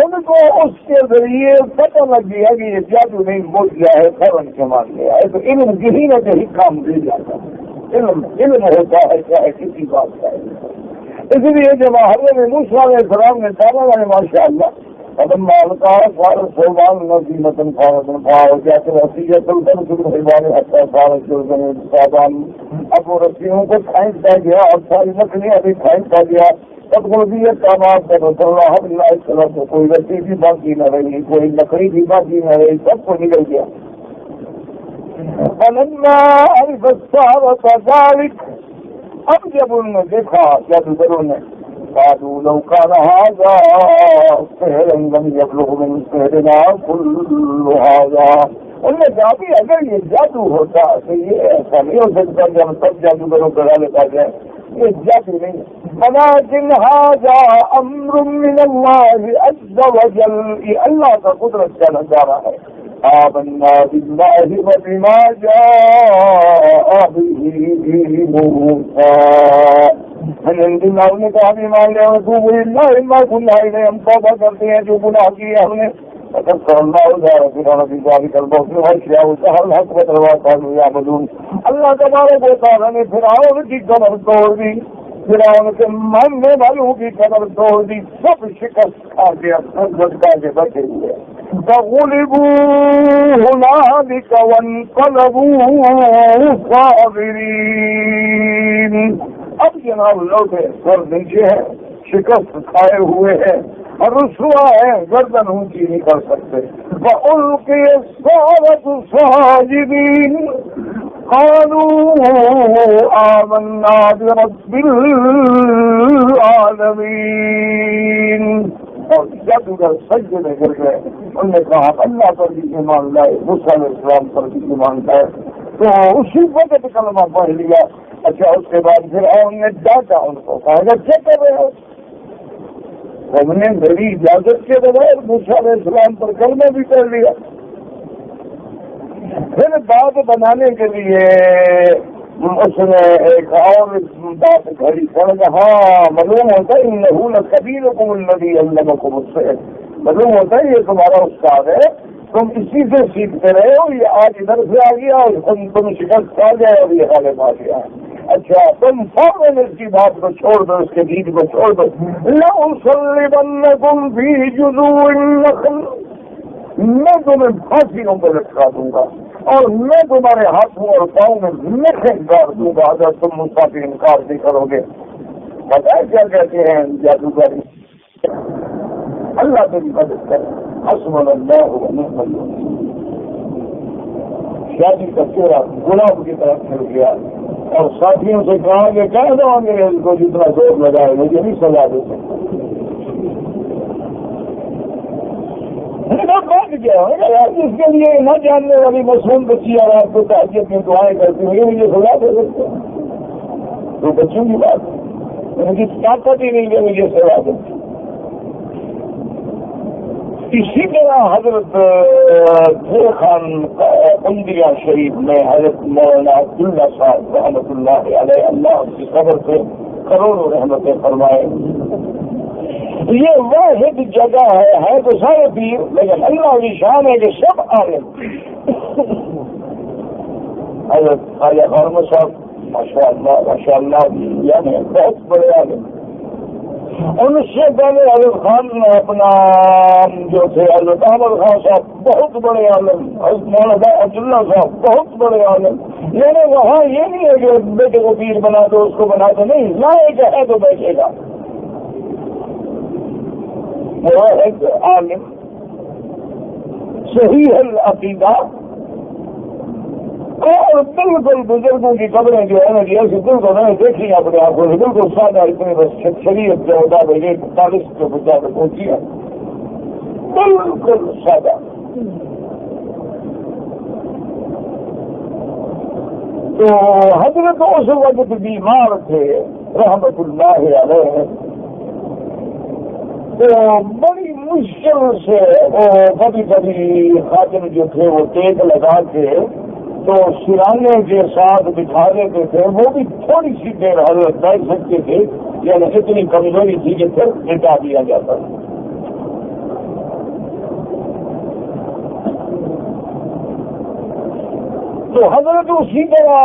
[SPEAKER 1] ان کو اس کے ذریعے پتہ لگ گیا کہ یہ جادو نہیں معجزہ ہے، فوراً کے مان لیا ہے. تو علم کہیں نہ کہیں کام دے جاتا ہے. علم ہوتا ہے چاہے کسی بات کا. اس لیے جب حضرت موسیٰ علیہ السلام نے ڈالا ہے ماشاء اللہ فلما ألقى صار الثوبان نظيمة فارغا وجاءت الرسية تلتمس الحبال حتى صارت جرذا صعبان. اب وہ رسیوں کو کھینچ دیا گیا اور ساری لکڑیاں بھی کھینچ دیا. تب غربیت کا بات کر رسول اللہ علیہ وسلم کو کوئی رسی بھی باقی نہ رہی، کوئی لکڑی بھی باقی نہ رہی، سب کو نکل گیا. فلما عرف السحرة ذلك، اب جب انہوں نے دیکھا جادوگروں نے قالوا لو كان هذا سحرا لم يبلغ من سحرنا كل هذا. انہوں نے کہا بھی اگر یہ جادو ہوتا تو یہ ایسا نہیں ہو سکتا کہ ہم سب جادوگروں کو ڈالے پا جائیں. یہ جادو نہیں ہے، ولکن ھذا امر من اللہ عز وجل، یہ اللہ کا قدرت کا نظارہ ہے۔ آمنا باللہ وبما جاء به موسیٰ، نے کہا بھی مان لیا اللہ کنا ہم توبہ کرتے ہیں جو گناہ کیے ہم نے، اللہ تبارک و تعالیٰ نے فرعون کی قبر توڑ دی، فرعون کے ماننے والوں کی قبر توڑ دی، سب شکست کھا کے جھٹکا کے بیٹھے ہوئے، فغلبوا هنالك وانقلبوا صاغرين۔ اب جناب لوٹے سر نیچے ہے، شکست کھائے ہوئے ہیں اور رسوا ہے، گردن اونچی نہیں کر سکتے۔ وَأُلْقِيَ السَّحَرَةُ سَاجِدِينَ قَالُوا آمَنَّا بِرَبِّ الْعَالَمِينَ، اور جادوگر سجدے میں گر گئے، انہوں نے کہا اللہ پر بھی ایمان لائے، موسیٰ علیہ السلام پر بھی ایمان لائے، تو اسی وقت کلمہ پڑھ لیا۔ اچھا اس کے بعد پھر نے ڈانٹا ان کو، کہا کیا کر رہے ہو؟ ہم نے میری اجازت کے بغیر موسیٰ علیہ السلام پر کلمہ بھی کر لیا۔ پھر بات بنانے کے لیے اس نے ایک اور بات گھڑی کر ہاں معلوم ہوتا ہے انہو لکبیرکم الذی علمکم السحر، معلوم ہوتا ہے یہ تمہارا استاد ہے، تم اسی سے سیکھتے رہے ہو، یہ آج ادھر سے آ گیا اور تم شکست کھا گئے اور یہ غالب آ گیا۔ اچھا تم فوراً اس کی بات کو چھوڑ دو، اس کے دین کو چھوڑ دو۔ لَأُصَلِّبَنَّكُمْ فِي جُذُوعِ النَّخْلِ، میں تمہیں پھانسیوں پہ لٹکا دوں گا اور میں تمہارے ہاتھوں اور پاؤں میں نخیں گاڑ دوں گا اگر تم مجھ سے انکار نہیں کرو گے۔ پتہ ہے کیا کہتے ہیں جادوگر؟ اللہ تیری مدد کرے، حسبنا اللہ ونعم الوکیل۔ شادی کا چہرہ گلاب کی طرف پھر گیا اور ساتھیوں سے کہا کہ کہہ دو انگریز کو جتنا زور لگائے مجھے نہیں سزا دے سکتے۔ بیٹھ گیا یار، اس کے لیے نہ جاننے والی معصوم بچی اور آپ کو تہجد میں دعائیں کرتی ہوئی مجھے سزا دے سکتے تو بچوں کی بات ان کی طاقت ہی نہیں ہے مجھے سزا دے۔ اسی طرح حضرت خان عمدیہ شریف میں حضرت مولانا عبداللہ صاحب رحمۃ اللہ علیہ، اللہ ان کی قبر سے کروڑوں رحمتیں فرمائے۔ یہ واحد جگہ ہے تو سارے پیر، لیکن اللہ کی شان ہے کہ سب عالم۔ حضرت خواجہ خانم صاحب ماشاء اللہ یعنی بہت بڑے عالم، ان سے پہلے حضرت خان اپنا جو تھے حضرت احمد خان صاحب بہت بڑے عالم، حضرت مولانا عبداللہ صاحب بہت بڑے عالم۔ یعنی وہاں یہ نہیں ہے کہ بیٹے کو پیر بنا دو اس کو بنا دو، نہیں، لائق ہے تو بیٹھے گا۔ واحد عالم صحیح العقیدہ، اور بالکل بزرگوں کی قبریں جو ہے نا جی ایسی بالکل میں نے دیکھی اپنے آنکھوں سے، بالکل سادہ، اتنے بس شریعت کے مطابق 41 کے مطابق پہنچی ہے، بالکل سادہ۔ تو حضرت اس وقت بیمار تھے رحمت اللہ علیہ، تو بڑی مشکل سے وہ کبھی کبھی خادم جو تھے وہ ٹیک لگا کے تو سرانے کے ساتھ بٹھا دیتے تھے، وہ بھی تھوڑی سی دیر حضرت بیٹھ سکتے تھے، یعنی اتنی کمزوری تھی کہ پھر لٹا دیا جاتا تھا۔ تو حضرت اسی طرح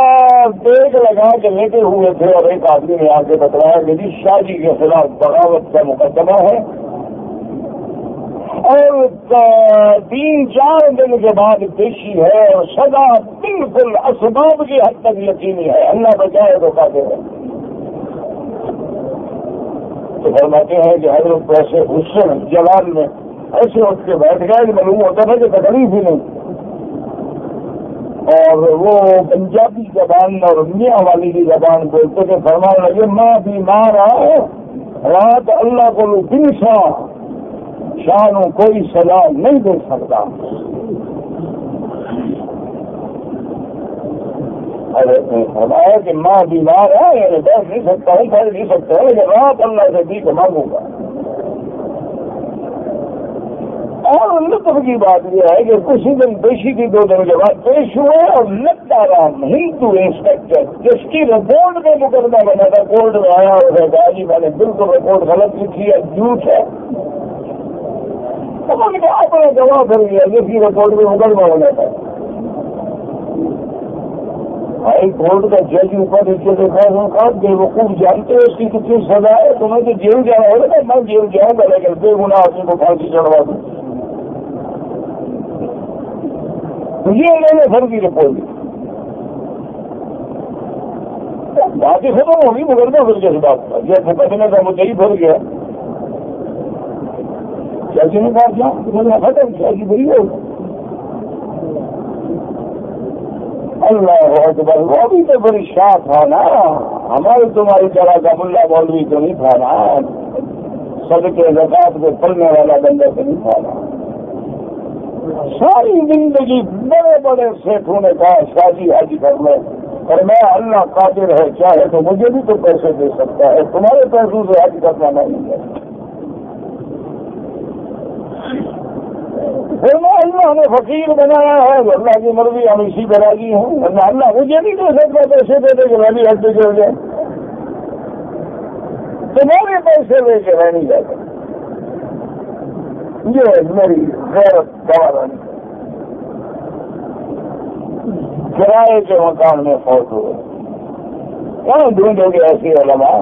[SPEAKER 1] ٹیک لگا کے لیتے ہوئے تھے اور ایک آدمی نے آ کے بتلایا کہ جی شادی کے خلاف بغاوت کا مقدمہ ہے اور 3-4 دن کے بعد پیشی ہے اور سزا بالکل اسباب کی حد تک یقینی ہے، اللہ بچائے تو کہتے ہیں۔ تو فرماتے ہیں کہ حضرت ایسے حسن جلال میں ایسے اٹھ کے بیٹھ گئے، معلوم ہوتا تھا کہ تکلیف ہی نہیں، اور وہ پنجابی زبان اور میاں والی کی زبان بولتے تھے، فرمانے لگے میں بیمار ہوں، رات اللہ کو لوٹا شانوں کوئی سزا نہیں دے سکتا۔ حضرت نے فرمایا کہ ماں بیمار ہے، یعنی بیٹھ نہیں سکتا ہوں، پڑھ نہیں سکتا ہوں، لیکن رات اللہ سے بھی مانگوں گا۔ اور لطف کی بات یہ ہے کہ اسی دن پیشی کی 2 دن کے بعد پیش ہوئے، اور لگتا رام ہندو انسپیکٹر جس کی رپورٹ میں مقدمہ بنا تھا کورٹ میں آیا اور جی میں نے بالکل رپورٹ غلط لکھی ہے، جھوٹ ہے، آپ نے گواہ کر لیا جس کی رپورٹ میں مقدمہ بنا تھا۔ ہائی کورٹ کا جج اوپر نیچے دیکھا کہ وہ خوب جانتے ہیں اس کی کتنی سزا ہے، تمہیں تو جیل جانا ہوگا، میں جیل جاؤں گا لیکن بے گناہ آدمی کو پھانسی چڑھوا دوں۔ یہ انہوں نے سر کی رپورٹ دی، باقی ختم ہوگی مقدمہ پھر کس بات کا، یہ پھنسنے کا مدعی پھر گیا، جیسے نہیں بات جاؤں مقدمہ ختم، جیسی بری ہو۔ اللہ اکبر، وہ بھی تو بڑی شاہ تھا نا، ہماری تمہاری طرح کا ملا مولوی تو نہیں تھا نا، صدقے زکات کو پڑھنے والا بندہ تو نہیں تھا نا۔ ساری زندگی بڑے بڑے سیٹھوں نے کہا شادی حج کر لو، اور میں اللہ قادر ہے چاہے تو مجھے بھی تو پیسے دے سکتا ہے، تمہارے پیسوں سے حج کرنا نہیں ہے۔ اللہ نے فقیر بنایا ہے، اللہ کی مرضی ہم اسی پہ راضی ہیں، اللہ مجھے نہیں دے سکتا پیسے دے دے کہ میں بھی حج پہ چل جائے، تمہارے پیسے لے کے میں نہیں جاتا۔ یہ میری غیرت گوارانی کرائے کے مکان میں فوت ہوئے، کہاں ڈھونڈو گے ایسی علماء؟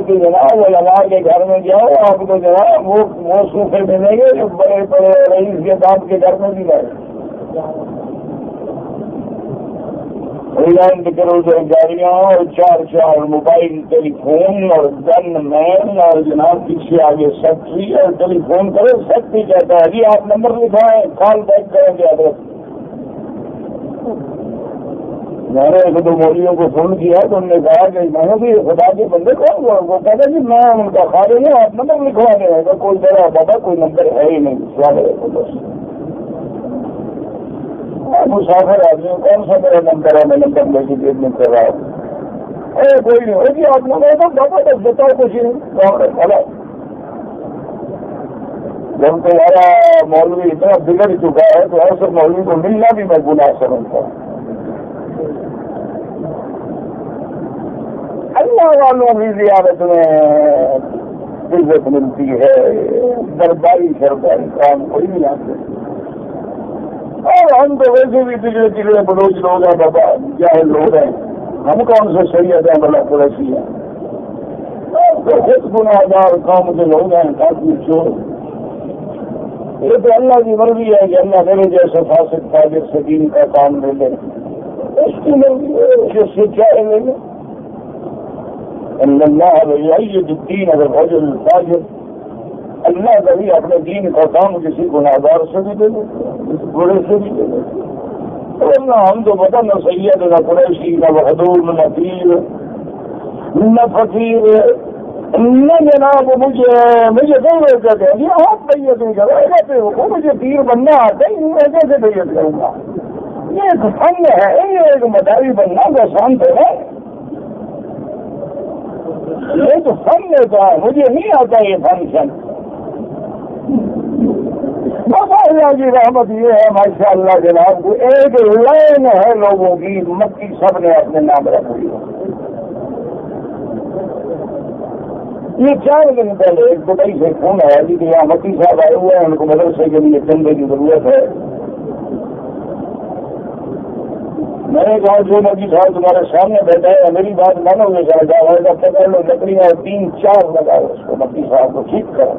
[SPEAKER 1] کہ جناب علماء کے گھر میں جاؤ، آپ کو جناب وہ صوفے ملیں گے جو بڑے بڑے رئیس کے باپ کے گھر میں بھی گئے، ریلائنس کرو جو گاڑیاں اور 4 موبائل ٹیلی فون اور گن مین اور جناب پیچھے آگے سیکٹری اور ٹیلی فون کرو، سیکٹری کہتا ہے جی آپ نمبر لکھائیں کال بیک کریں گے ایڈریس۔ میں نے 1-2 مولویوں کو فون کیا تو انہوں نے کہا کہ میں نے بھی خدا کے بندے کون ہوا، وہ کہتا جی میں ان کا خارج ہوں، آپ نمبر لکھوا دیں گے، کوئی طرح بابا کوئی نمبر ہے ہی نہیں، سوال ہے بس مسافر آدمی کون سا میرا نمبر ہے، میں نمبر لے کے دیکھنے کر رہا ہوں، کوئی نہیں ہوگی آپ نے تو بابا بس بتاؤ کچھ نہیں بھلا۔ جب تمہارا مولوی اتنا بگڑ چکا ہے تو ایسے مولوی کو ملنا بھی میں گناہ سمجھتا ہوں۔ اللہ والوں کی زیارت میں عزت ملتی ہے، درباری سرکاری کام کوئی نہیں آتے، اور ہم تو ویسے بھی بگڑے بلوچ لوگ ہیں، بابا جاہل لوگ ہیں، ہم کون سے شریعت ہیں بلا قریشی ہیں، تو خود گناہ گار قوم کے لوگ ہیں، کافی چور۔ یہ تو اللہ کی مرضی ہے کہ اللہ میرے جیسے فاسق تاجر سے دین کا کام لے لے، اس کی مرضی ہے جس سے چاہے لے لے۔ اللہ یؤید الدین بالرجل الفاجر، اللہ کبھی اپنے دین کا کام کسی گناہگار سے بھی دے دے، کسی برے سے بھی دے دے۔ اللہ ہم تو پتہ نہ سید نہ قریشی نہ بہدور نہ پیر نہ فقیر نہ جناب، مجھے دو لوگ کہتے ہیں یہ آپ بیعت نہیں کرو، کہتے ہو مجھے پیر بننا آتا ہی میں کیسے بیعت کروں گا؟ یہ ایک فن ہے، یہ ایک مداری بننا آسان تو ہے، یہ تو فن ہوتا ہے، مجھے نہیں آتا یہ فن۔ بابا اللہ کی رحمت یہ ہے ماشاء اللہ جناب کو ایک لائن ہے لوگوں کی، مکی سب نے اپنے نام رکھ لی۔ یہ 4 دن پہلے ایک دبئی سے فون آیا کہ یہاں مکی صاحب آئے ہوئے ہیں، ان کو مدرسے کے لیے چندے کی ضرورت ہے۔ میں نے کہا جو مکی صاحب تمہارے سامنے بیٹھا ہے میری بات مانو گے جائے پکڑ لو لکڑیاں 3-4 لگاؤ اس کو، مکی صاحب کو ٹھیک کرو۔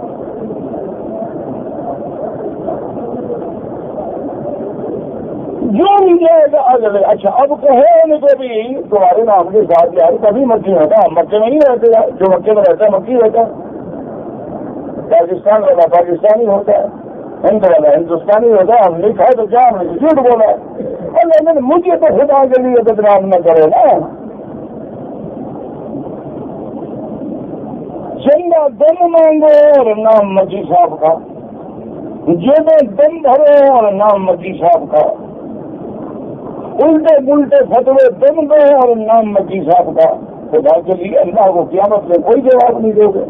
[SPEAKER 1] جو بھی جائے گا آ جائے۔ اچھا اب کہے ان کو بھی تمہارے نام کے ساتھ یار کبھی مکی ہوتا، ہم مکے میں نہیں رہتے یار، جو مکے میں رہتا ہے مکی ہوتا ہے، پاکستان والا پاکستانی ہوتا ہے، ہند والا ہندوستانی ہوتا ہے، ہم لکھا ہے تو کیا ہم نے جھوٹ بولا ہے؟ لیکن مجھے تو خدا کے لیے بدنام نہ کرے نا، چندہ دم مانگو اور نام مکی صاحب کا، جیبیں دم بھرو اور نام مکی صاحب کا، الٹے پلٹے فتوے تم دو اور نام مکی صاحب کا خدا کے لیے اللہ کو قیامت میں کوئی جواب نہیں دو گے؟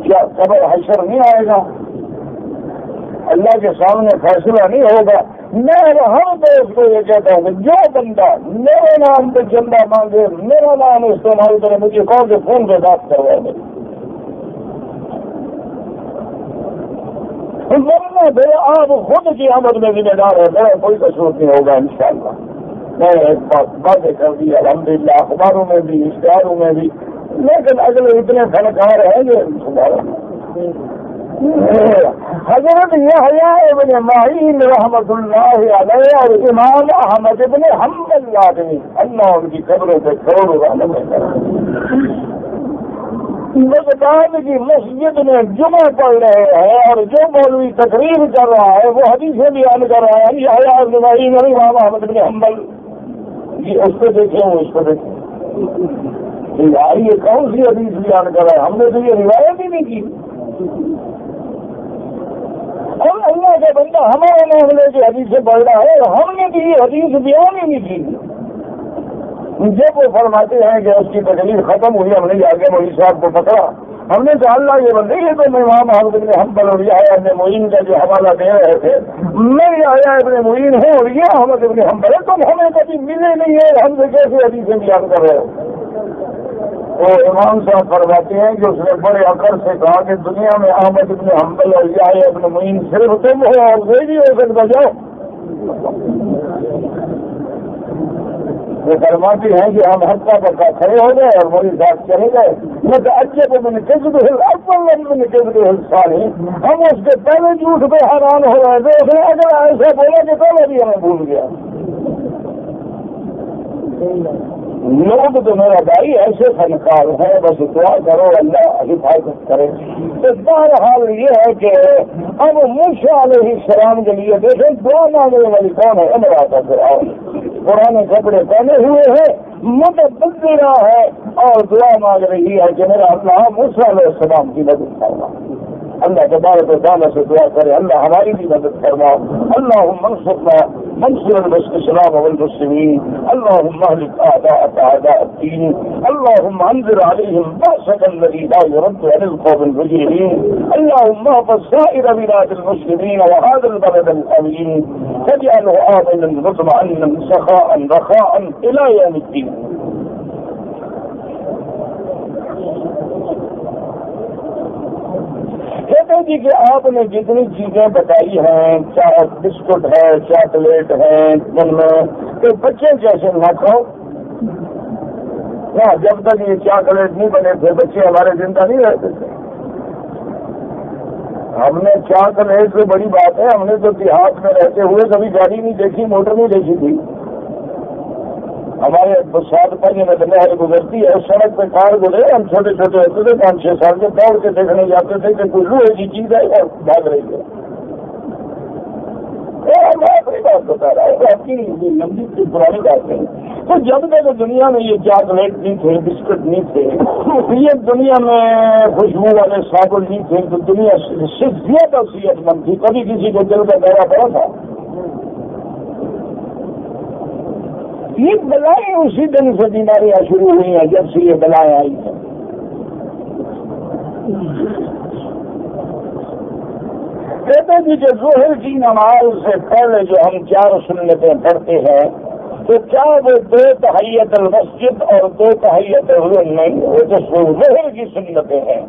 [SPEAKER 1] کیا قبر حشر نہیں آئے گا؟ اللہ کے سامنے فیصلہ نہیں ہوگا؟ میں ہر دوست کو یہ کہتا ہوں کہ جو بندہ میرے نام پہ چندہ مانگے، میرا نام استعمال کرے، مجھے کہو کہ فون پہ بات کروا دے، ورنہ پھر آپ خود کی آمد میں ذمہ دار ہے، میرا کوئی قصور نہیں ہوگا انشاءاللہ۔ میں ایک باتیں کر دی الحمدللہ، اخباروں میں بھی، اشتہاروں میں بھی، لیکن اگلے اتنے فنکار ہیں جو حضرت یحییٰ ابن معین رحمۃ اللہ علیہ اور امام احمد ابن حنبل لادنی، اللہ ان کی قبروں پہ کروڑوں رحمت کرے، بغداد کی مسجد میں جمعہ پڑھ رہے ہیں اور جو مولوی تقریر کر رہا ہے وہ حدیثیں بیان کر رہا ہے، یحییٰ ابن معین اور امام احمد ابن حنبل، یہ اس کو دیکھیں وہ اس کو دیکھیں، یہ کون سی حدیث بیان کر رہا ہے؟ ہم نے تو یہ روایت ہی نہیں کی۔ ہم اللہ کا بندہ ہمارے معاملے کی حدیث سے پڑھ رہا ہے، ہم نے بھی یہ حدیث بیان ہی نہیں کی۔ جب وہ فرماتے ہیں کہ اس کی تکلیف ختم ہوئی، ہم نے آگے مولوی صاحب کو پکڑا، ہم نے کہا اللہ یہ بندے یہ تو امام احمد ابن حنبل اور یحییٰ ابن معین کا جو حوالہ دے رہے تھے، میں یحییٰ ابن معین ہوں اور یہ احمد ابن حنبل ہے، تم ہمیں کبھی ملے نہیں ہے، ہم سے کیسے حدیثیں بیان کر رہے ہو؟ وہ امام صاحب فرماتے ہیں کہ اس نے بڑے عقل سے کہا کہ دنیا میں احمد ابن حنبل اور یحییٰ ابن معین صرف تم ہو اور کوئی بھی ہو سکتا، جاؤ۔ وہ فرماتے ہیں کہ ہم ہفتہ پکا کھڑے ہو گئے اور میری ساتھ چلے گئے، میں تو اچھے کو میں نے ہم اس کے پہلے جھوٹ پہ حیران ہو رہے تھے، اس نے اگر ایسا بولا کہ پہلے بھی ہمیں بھول گیا۔ لوگ تو میرا بھائی ایسے فنکار ہیں، بس دعا کرو اللہ حفاظت کرے۔ تو بہرحال یہ ہے کہ اب موسیٰ علیہ السلام کے لیے دیکھیں دعا مانگنے والی کون ہے؟ امرأۃ فرعون، پرانے کپڑے پہنے ہوئے ہیں، متبذرہ ہے اور دعا مانگ رہی ہے کہ میرا اللہ موسیٰ علیہ السلام کی مدد کرنا۔ اللہ تبارک و تعالیٰ سے دعا کرے اللہ ہماری بھی مدد فرما۔ اللہم انصرنا منصر الاسلام والمسلمین، اللہم اہلک اعداءک اعداء الدین، اللہم انذر علیہم بأسک الذی لا يرد عن القوم المجرمین، اللہم احفظ سائر بلاد المسلمین وهذا البلد الامین واجعله آمنا مطمئنا سخاء رخاء الى یوم الدین۔ کہتے جی کہ آپ نے جتنی چیزیں بتائی ہیں، چاہے بسکٹ ہے، چاکلیٹ ہے، ان میں کہ بچے جیسے نہ کھاؤ، جب تک یہ چاکلیٹ نہیں بنے تھے بچے ہمارے زندہ نہیں رہتے تھے۔ ہم نے چاکلیٹ سے بڑی بات ہے، ہم نے تو دیہات میں رہتے ہوئے کبھی گاڑی نہیں دیکھی، موٹر نہیں دیکھی تھی۔ ہمارے 7 پہلے میں نہر گزرتی ہے، سڑک پہ کار گزرے، ہم چھوٹے چھوٹے ہوتے تھے، 5-6 سال کے، دوڑ کے دیکھنے جاتے تھے کہ کوئی لوہے کی چیز ہے اور بھاگ رہی ہے۔ میں اپنی بات بتا رہا ہوں، آپ کی لمبی سے پرانی بات ہے۔ تو جب تک دنیا میں یہ چاکلیٹ نہیں تھے، بسکٹ نہیں تھے، یہ دنیا میں خوشبو والے صابن نہیں تھے، تو دنیا صحت اور صحت مند تھی، کبھی کسی کو دل کا دورہ پڑا تھا؟ یہ بلائیں اسی دن سے بیماریاں شروع ہوئی ہیں جب سے یہ بلائیں آئی ہیں۔ کہتے ہیں کہ ظہر کی نماز سے پہلے جو ہم 4 سنتیں پڑھتے ہیں تو کیا وہ 2 تحیت المسجد اور 2 تحیت الرکن نہیں، وہ تو ظہر کی سنتیں ہیں،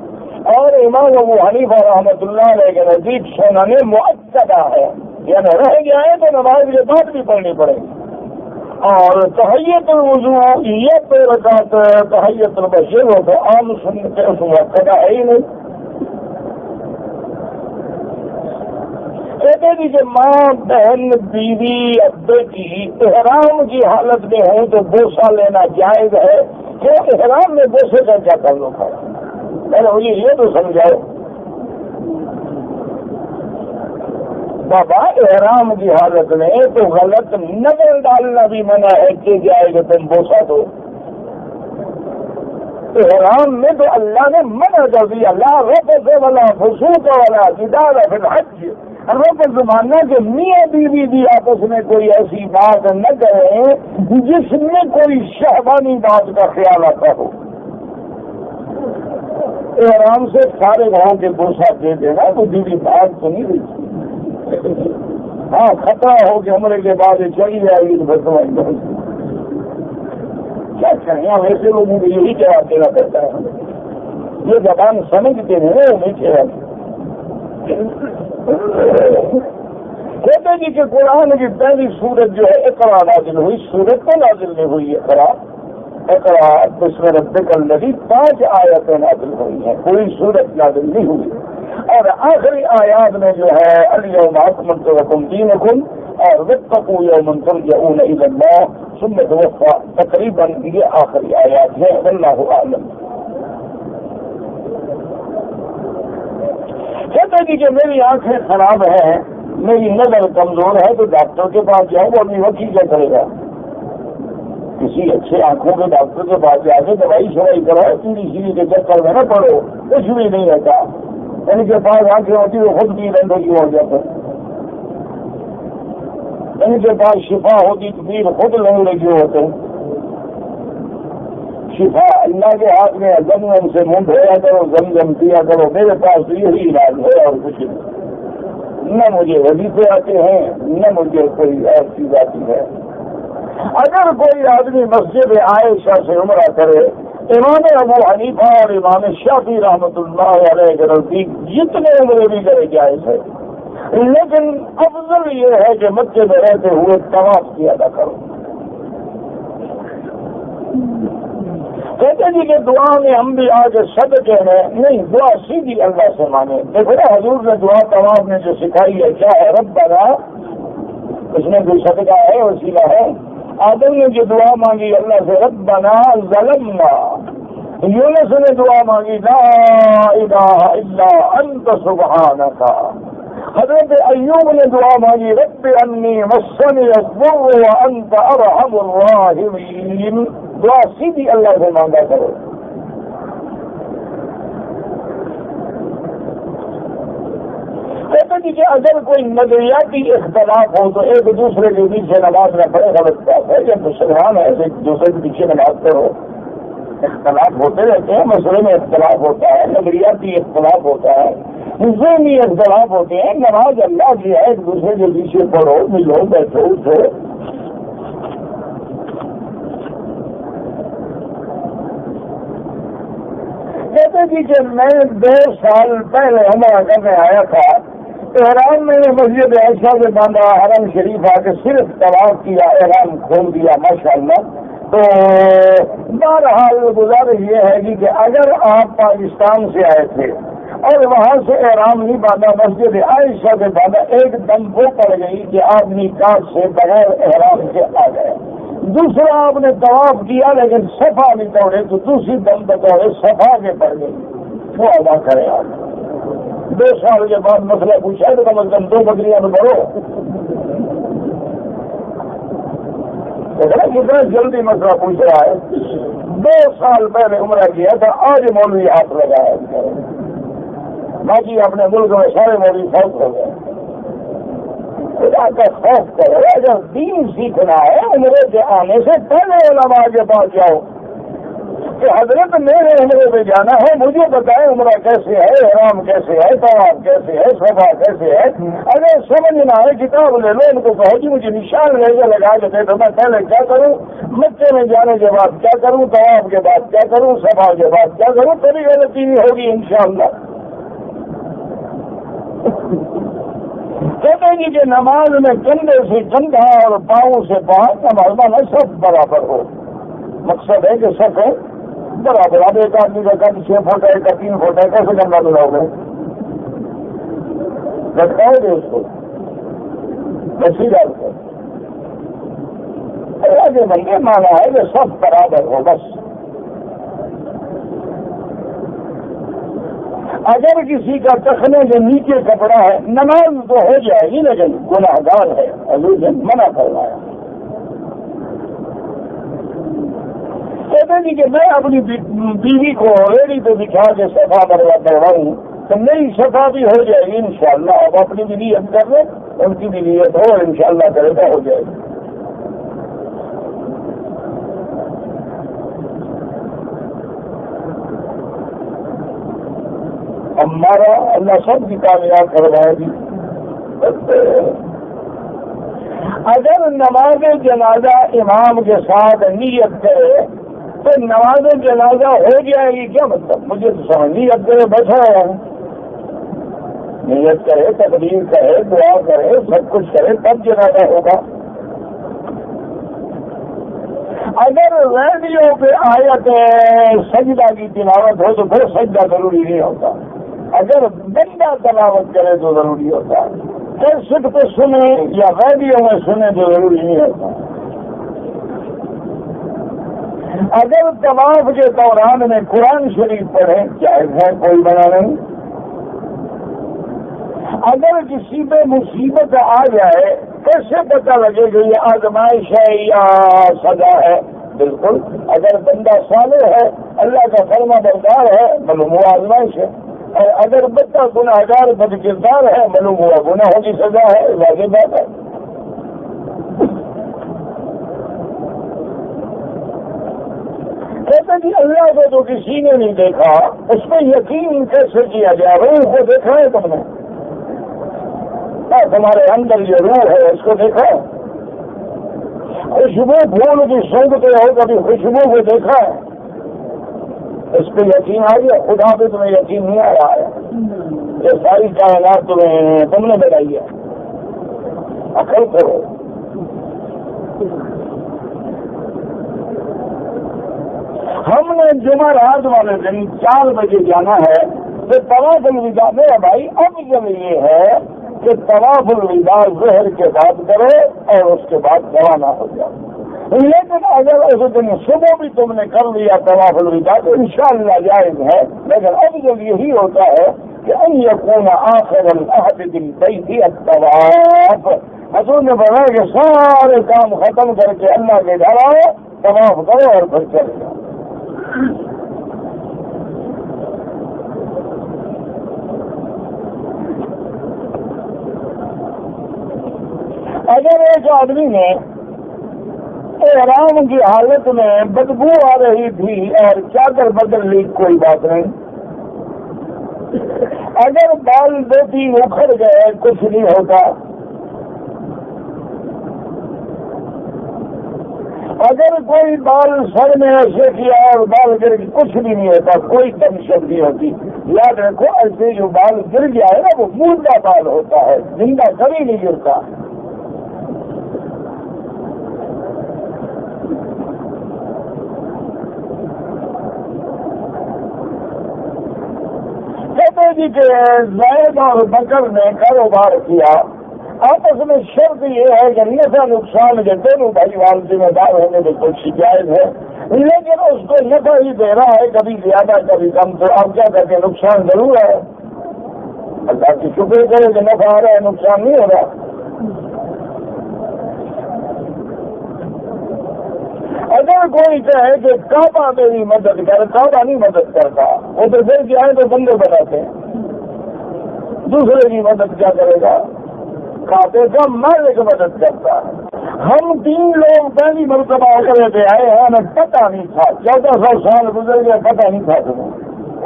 [SPEAKER 1] اور امام ابو حنیفہ رحمۃ اللہ علیہ کے نزدیک سنن مؤکدہ ہے، یعنی رہ جائیں تو نماز کے بعد بھی پڑھنی پڑے گی۔ اور تحیت الوضو یہ 2 رکعت تحیت المسجد ہو تو عام سنت اس مؤکدہ ہے ہی نہیں۔ کہتے ہیں کہ ماں، بہن، بیوی، ابے کی احرام کی حالت میں ہوں تو بوسہ لینا جائز ہے، کہ احرام میں بوسے کا کیا تعلق ہے؟ میں نے مجھے یہ تو سمجھاؤ بابا، احرام کی حالت میں تو غلط نظر ڈالنا بھی منع ہے کہ جائے کہ تم بوسہ دو۔ احرام میں تو اللہ نے منع کر دیا، لا رفث ولا فسوق ولا جدال فی الحج، رفث ماننا کہ میاں بیوی بھی آپس میں کوئی ایسی بات نہ کریں جس میں کوئی شہوانی بات کا خیال آتا ہو۔ احرام سے سارے گھروں کے بوسہ دے دینا تو دیوی بات تو نہیں رہی، ہاں خطرہ ہو کہ عمرے کے بعد چلی جائے گی تو بتوائی کیا کریں، ویسے لوگوں کو یہی جواب دینا پڑتا ہے، یہ زبان سمجھتے ہیں وہ نہیں کہتے۔ کہتے جی کہ قرآن کی پہلی سورت جو ہے اقرا نازل ہوئی، سورت تو نازل نہیں ہوئی، اقرا بسم ربک الذی 5 آیتیں نازل ہوئی ہیں، کوئی سورت نازل نہیں ہوئی، اور آخری آیات میں جو ہے الیوم اکملت لکم دینکم اور واتقوا یوما ترجعون الی اللہ ثم توفی، تقریباً یہ آخری آیات ہیں، واللہ اعلم۔ کہتے جی کہ میری آنکھیں خراب ہیں، میری نظر کمزور ہے تو ڈاکٹر کے پاس جاؤں، وہ اپنی وقت کیا کرے گا؟ کسی اچھے آنکھوں کے ڈاکٹر کے پاس جا کے دوائی شوائی کرو، سیڑھی سیڑھی کے چکر میں نہ پڑو، کچھ بھی نہیں ہوتا۔ ان کے پاس آنکھیں ہوتی وہ خود بھی رنگ کی ہو جاتے، ان کے پاس شفا ہوتی تو پھر خود لنگڑے کی ہوتے۔ شفا اللہ کے ہاتھ میں، زمزم سے منہ دھویا کرو، زمزم پیا کرو، میرے پاس تو یہی علاج ہے اور کچھ نہیں، نہ مجھے وظیفے آتے ہیں نہ مجھے کوئی اور چیز آتی ہے۔ اگر کوئی آدمی مسجد عائشہ سے عمرہ کرے، امام ابو حنیفہ اور امام شافعی رحمۃ اللہ علیہ کے نزدیک جتنے عمرے بھی کرے جائز ہے، لیکن افضل یہ ہے کہ مکے میں رہتے ہوئے طواف کیا نہ کرو۔ کہتے جی کہ دعا میں ہم بھی آج صدقے میں نہیں، دعا سیدھی اللہ سے مانگے۔ دیکھو نا حضور نے دعا طواف میں جو سکھائی ہے کیا ہے، ربنا، اس میں کوئی صدقہ ہے وسیلہ ہے؟ آدم نے جو دعا مانگی اللہ سے، ربنا ظلمنا، یونس نے دعا مانگی لا الہ الا انت سبحانک، حضرت ایوب نے دعا مانگی رب انی مسنی الضر وانت ارحم الراحمین۔ دعا سیدھی اللہ سے مانگا کرو۔ کہتے جی کہ اگر کوئی نظریاتی اختلاف ہو تو ایک دوسرے کے پیچھے نماز نہ پڑے، غلط بات ہے، جب مسلمان ہے ایک دوسرے کے پیچھے نماز پڑھو۔ اختلاف ہوتے رہتے ہیں، مسئلے میں اختلاف ہوتا ہے، نظریاتی اختلاف ہوتا ہے، ذہنی اختلاف ہوتے ہیں، نماز اللہ کی ہے، ایک دوسرے کے پیچھے پڑھو، ملو، بیٹھو، اٹھو۔ کہتے جی کہ میں 2 سال پہلے عمرہ کرنے آیا تھا، احرام میں نے مسجد عائشہ سے باندھا، حرم شریف آ کے صرف طواف کیا، احرام کھول دیا ماشاءاللہ۔ تو بہرحال گزارش یہ ہے کہ اگر آپ پاکستان سے آئے تھے اور وہاں سے احرام نہیں باندھا، مسجد عائشہ سے باندھا، ایک دم وہ پڑ گئی کہ آپ میقات سے بغیر احرام سے آ گئے۔ دوسرا آپ نے طواف کیا لیکن صفا نہیں توڑے تو دوسری دم بطور صفا کے پڑ گئی، وہ ادا کرے آپ۔ 2 سال کے بعد مسئلہ پوچھا تو کم از کم 2 بکریاں تو بڑھو۔ کتنا جلدی مسئلہ پوچھ رہا ہے۔ 2 سال پہلے عمرہ کیا تھا، آج مولوی ہاتھ لگایا، باقی اپنے ملک میں سارے مولوی فوت ہو گئے۔ خدا کا خوف کرو، اگر دین سیکھنا ہے عمرے کے آنے سے پہلے علماء کے پاس جاؤ کہ حضرت میرے عمرے پہ جانا ہے، مجھے بتائیں عمرہ کیسے ہے، احرام کیسے ہے، طواف کیسے ہے، صفا کیسے ہے۔ اگر سمجھنا ہے کتاب لے لو، ان کو کہو کہ مجھے نشان لگا کے دے تو میں پہلے کیا کروں، مکے میں جانے کے بعد کیا کروں، طواف کے بعد کیا کروں، صفا کے بعد کیا کروں، تبھی غلطی نہیں ہوگی انشاءاللہ۔ کہتے ہیں کہ نماز میں کندھے سے کندھا اور پاؤں سے پاؤں کا ماننا سب برابر ہو۔ مقصد ہے کہ سب ہے برابر۔ اب ایک آدمی کا قد 6 فٹ ہے، ایک کا 3 فٹ ہے، کیسے کندھا ملاؤ گے؟ لٹکاؤ گے اس کو بچی ڈال کر؟ آگے بندے مانا ہے کہ سب برابر ہو بس۔ اگر کسی کا ٹخنے کے نیچے کپڑا ہے نماز تو ہو جائے گی لیکن گناہگار ہے، حضور نے منع فرمایا۔ کہتے ہیں کہ میں اپنی بیوی کو ریڑھی پہ بٹھا کے صفا مروا کرواؤں تو میری صفا بھی ہو جائے گی انشاءاللہ. اب اپنی بھی نیت کر لیں, ان کی بھی نیت ہو, انشاءاللہ کرے گا ہو جائے گی. ہمارا اللہ سب کی کامیاب کروائے گی. اگر نماز جنازہ امام کے ساتھ نیت کرے تو نماز جنازہ ہو جائے گی, کیا مطلب؟ مجھے تو سمجھ نیت کرے بیٹھا ہے, نیت کرے, تقریر کرے, دعا کرے, سب کچھ کرے تب جنازہ ہوگا. اگر ریڈیو پہ آیت سجدہ کی تلاوت ہو تو پھر سجدہ ضروری نہیں ہوتا. اگر بندہ تلاوت کرے تو ضروری ہوتا ہے. کیسٹ پہ سنے یا ریڈیو میں سنے تو ضروری نہیں ہوتا. اگر طواف کے دوران میں قرآن شریف پڑھیں جائز ہے, کوئی منع نہیں. اگر کسی پہ مصیبت آ جائے کیسے پتہ لگے کہ یہ آزمائش ہے یا سزا ہے؟ بالکل, اگر بندہ صالح ہے, اللہ کا فرما بردار ہے, معلوم ہوا آزمائش ہے. اور اگر بچہ گناہ گار بد کردار ہے, معلوم ہوا گناہوں کی سزا ہے, واضح بات ہے. کہتے کہ اللہ کو تو کسی نے نہیں دیکھا, اس پہ یقین کیسے کیا جائے؟ روح کو دیکھا ہے تم نے؟ تمہارے اندر یہ روح ہے, اس کو دیکھا؟ خوشبو پھول کی سونگتے ہو, کبھی خوشبو کو دیکھا ہے؟ اس پہ یقین آ گیا؟ خدا پہ تمہیں یقین نہیں آیا ہے. یہ ساری کائنات تم نے بنائی ہے, عقل کرو. ہم نے جمعرات والے دن 4 بجے جانا ہے تو طواف الوداع. میرا بھائی اب جب یہ ہے کہ طواف الوداع ظہر کے بعد کرو اور اس کے بعد روانہ ہو جاؤ. لیکن اگر اس دن صبح بھی تم نے کر لیا طواف الوداع تو انشاءاللہ جائز ہے. لیکن اب جب یہی ہوتا ہے کہ ان یکون آخر العہد بالبیت الطواف, حضور نے بتایا کہ سارے کام ختم کر کے اللہ کے گھر آؤ, طواف کرو اور پھر چلے جاؤ. اگر ایک آدمی نے احرام کی حالت میں بدبو آ رہی تھی اور چادر بدل لی, کوئی بات نہیں. اگر بال 2-3 اکھڑ گئے کچھ نہیں ہوتا. اگر کوئی بال سر میں ایسے کیا اور بال گر کے کچھ بھی نہیں ہوتا, کوئی ٹینشن نہیں ہوتی. یاد رکھو, ایسے جو بال گر گیا ہے نا وہ مردہ بال ہوتا ہے, زندہ کبھی نہیں گرتا. کہتے جی کہ زید اور بکر نے کاروبار کیا, آپس میں شرط یہ ہے کہ نفع نقصان کے دونوں بھائی وال ذمہ دار ہونے میں کوئی جائز ہے, لیکن اس کو نفع ہی دے رہا ہے, کبھی زیادہ کبھی کم, تو آپ کیا کہتے ہیں نقصان ضرور ہے. اللہ کی شکر کرے کہ نفع آ رہا ہے, نقصان نہیں ہو رہا. اگر کوئی کہے کہ کعبہ میری مدد کر, کعبہ نہیں مدد کرتا, وہ تو پھر کیا ہے تو بندے بناتے ہیں, دوسرے کی مدد کیا کرے گا؟ کھاتے کا مالک مدد کرتا ہے. ہم 3 لوگ پہلی مرتبہ اکڑے پہ آئے ہیں, ہمیں پتہ نہیں تھا, 1400 سال گزر گئے, پتہ نہیں تھا تمہیں.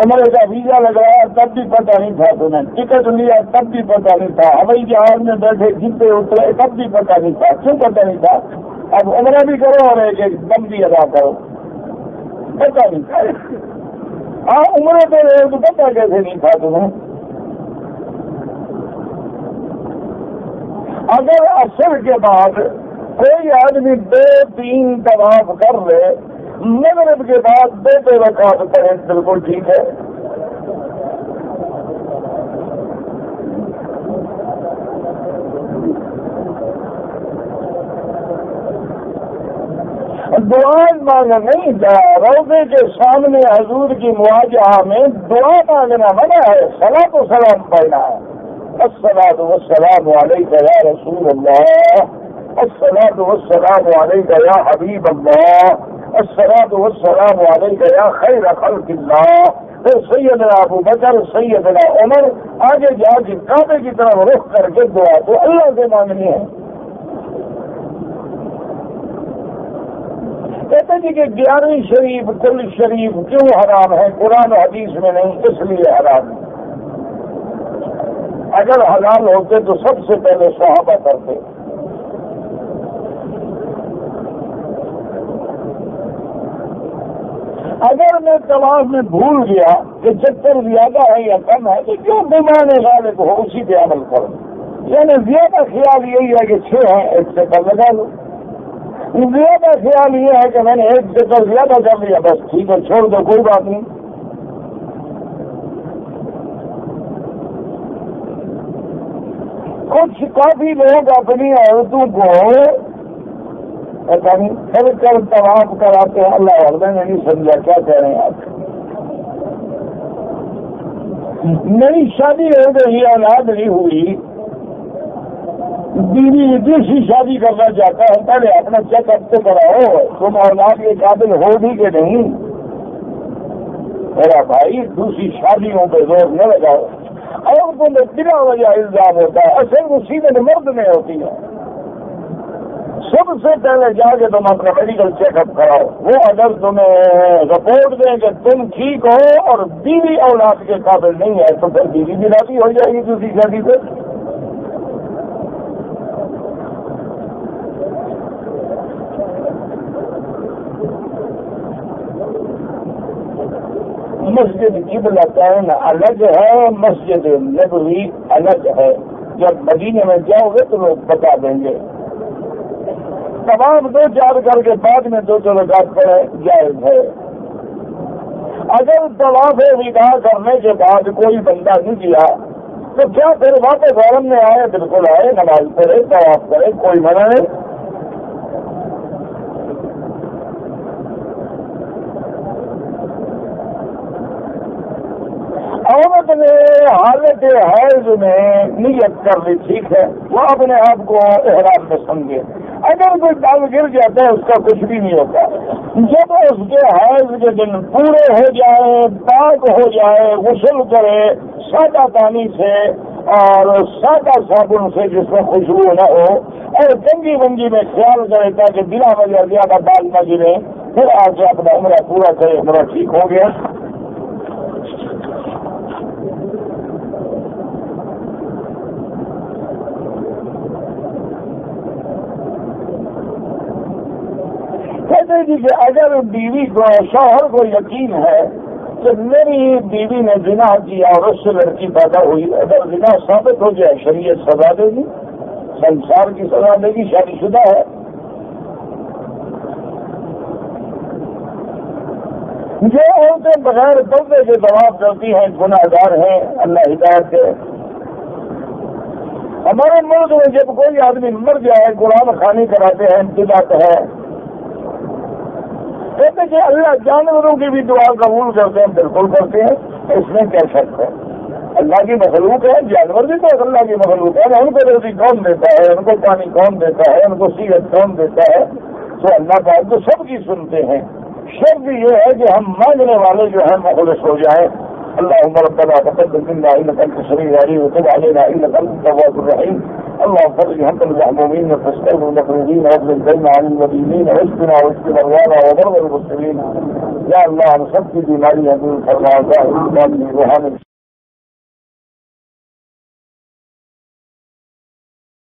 [SPEAKER 1] عمرے کا ویزا لگایا تب بھی پتہ نہیں تھا تمہیں, ٹکٹ لیا تب بھی پتہ نہیں تھا, ہوائی جہاز میں بیٹھے جیتے اترے تب بھی پتہ نہیں تھا. کیوں پتہ نہیں تھا؟ اب عمرہ بھی کرو اور ایک دم بھی ادا کرو, پتہ نہیں تھا. ہاں عمرے پہ رہے تو پتہ کیسے نہیں تھا تمہیں؟ اگر عصر کے بعد کوئی آدمی 2-3 طواف کر لے, مغرب کے بعد 2 رکعت پڑھے, بالکل ٹھیک ہے. دعا مانگنا نہیں تھا, روضے کے سامنے حضور کی مواجہہ میں دعا مانگنا منع ہے, صلاۃ و سلام پڑھنا ہے. الصلاۃ والسلام علیک یا رسول اللہ, الصلاۃ والسلام علیک یا حبیب اللہ, الصلاۃ والسلام علیک یا خیر خلق اللہ، پھر سیدنا ابو بکر، سیدنا عمر، آگے جا کے کعبے کی طرف رخ کر کے دعا تو اللہ سے مانگنی ہے۔ کہتے جی کہ 11ویں شریف کل شریف کیوں حرام ہے؟ قرآن و حدیث میں نہیں، اس لیے حرام ہے۔ اگر حلال ہوتے تو سب سے پہلے صحابہ کرتے۔ اگر میں طواف میں بھول گیا کہ چکر زیادہ ہے یا کم ہے تو کیوں بیمان غالب ہو اسی پہ عمل کرو، یعنی زیادہ خیال یہی ہے کہ 6 ہیں، ایک چکر لگا لو۔ زیادہ خیال یہ ہے کہ میں نے ایک چکر زیادہ کر لیا، بس ٹھیک ہے چھوڑ دو، کوئی بات نہیں۔ کچھ کافی لوگ اپنی عورتوں کو پتا نہیں پھر کر طواف کراتے ہیں، اللہ والدہ نے نہیں سمجھا کیا کہہ رہے ہیں آپ۔ نئی شادی ہو گئی، اولاد نہیں ہوئی، بیوی دوسری شادی کرنا چاہتا ہے، پہلے اپنا چیک اپ تو کراؤ تم اولاد کے قابل ہو بھی کہ نہیں۔ میرا بھائی دوسری شادیوں پہ زور نہ لگاؤ، عورتوں میں بلا وجہ الزام ہوتا ہے، اصل مصیبت مرد میں ہوتی ہے۔ سب سے پہلے جا کے تم اپنا میڈیکل چیک اپ کراؤ، وہ اگر تمہیں رپورٹ دیں کہ تم ٹھیک ہو اور بیوی اولاد کے قابل نہیں ہے تو پھر بیوی بھی راضی ہو جائے گی دوسری شادی پہ۔ مسجد قبلتین الگ ہے، مسجد نبوی الگ ہے۔ جب مدینے میں جاؤ گے تو لوگ بتا دیں گے۔ تمام 2-4 کر کے بعد میں 2 رکعت پڑھے جائز ہے۔ اگر طواف وداع کرنے کے بعد کوئی بندہ نہیں کیا تو کیا پھر واپس حرم میں آئے؟ بالکل آئے، نماز پڑھے، طواف کرے، کوئی منع نہیں۔ عورت نے حالت حیض میں نیت کر لی، ٹھیک ہے، وہ اپنے آپ کو احرام میں سمجھے۔ اگر کوئی دل گر جاتا ہے اس کا کچھ بھی نہیں ہوتا۔ جب اس کے حیض کے دن پورے ہو جائے، پاک ہو جائے، غسل کرے سادہ پانی سے اور سادہ صابن سے جس میں خوشبو نہ ہو، اور گنجی ونجی میں خیال کرے تاکہ بلا وجہ زیادہ بال نہ گرے، پھر آ کے اپنا عمرہ پورا کرے، عمرہ ٹھیک ہو گیا۔ کہتے جی کہ اگر بیوی کو، شوہر کو یقین ہے کہ میری بیوی نے زنا کیا اور اس سے لڑکی پیدا ہوئی، اگر زنا ثابت ہو جائے شریعت سزا دے گی، سنسار کی سزا دے گی، شادی شدہ ہے۔ جو عورتیں بغیر پردے کے طواف کرتی ہیں گناہ گار ہیں، اللہ ہدایت دے۔ ہمارے ملک میں جب کوئی آدمی مر جائے غلام خانی کراتے ہیں، بدعت ہے۔ کہتے کہ اللہ جانوروں کی بھی دعا قبول کرتے ہیں، بالکل کرتے ہیں، اس میں کیا شک ہے؟ اللہ کی مخلوق ہے، جانور بھی تو اللہ کی مخلوق ہے، ان کو روزی کون دیتا ہے، ان کو پانی کون دیتا ہے، ان کو صحت کون دیتا ہے؟ تو اللہ پاک تو سب کی سنتے ہیں۔ شرط یہ ہے کہ ہم مانگنے والے جو ہیں مخلص ہو جائیں۔ اللهم ربنا تقبل منا انك انت السميع العليم وتب علينا انك انت التواب الرحيم. اللهم فرج هم المهمومين وتسقط المكروبين واغفر الدين عن المدينين واشفنا واشف مرضانا ومرضى المسلمين. یا اللہ ہم سب کی بیماریاں دور فرما، ظاہر باطنی روحانی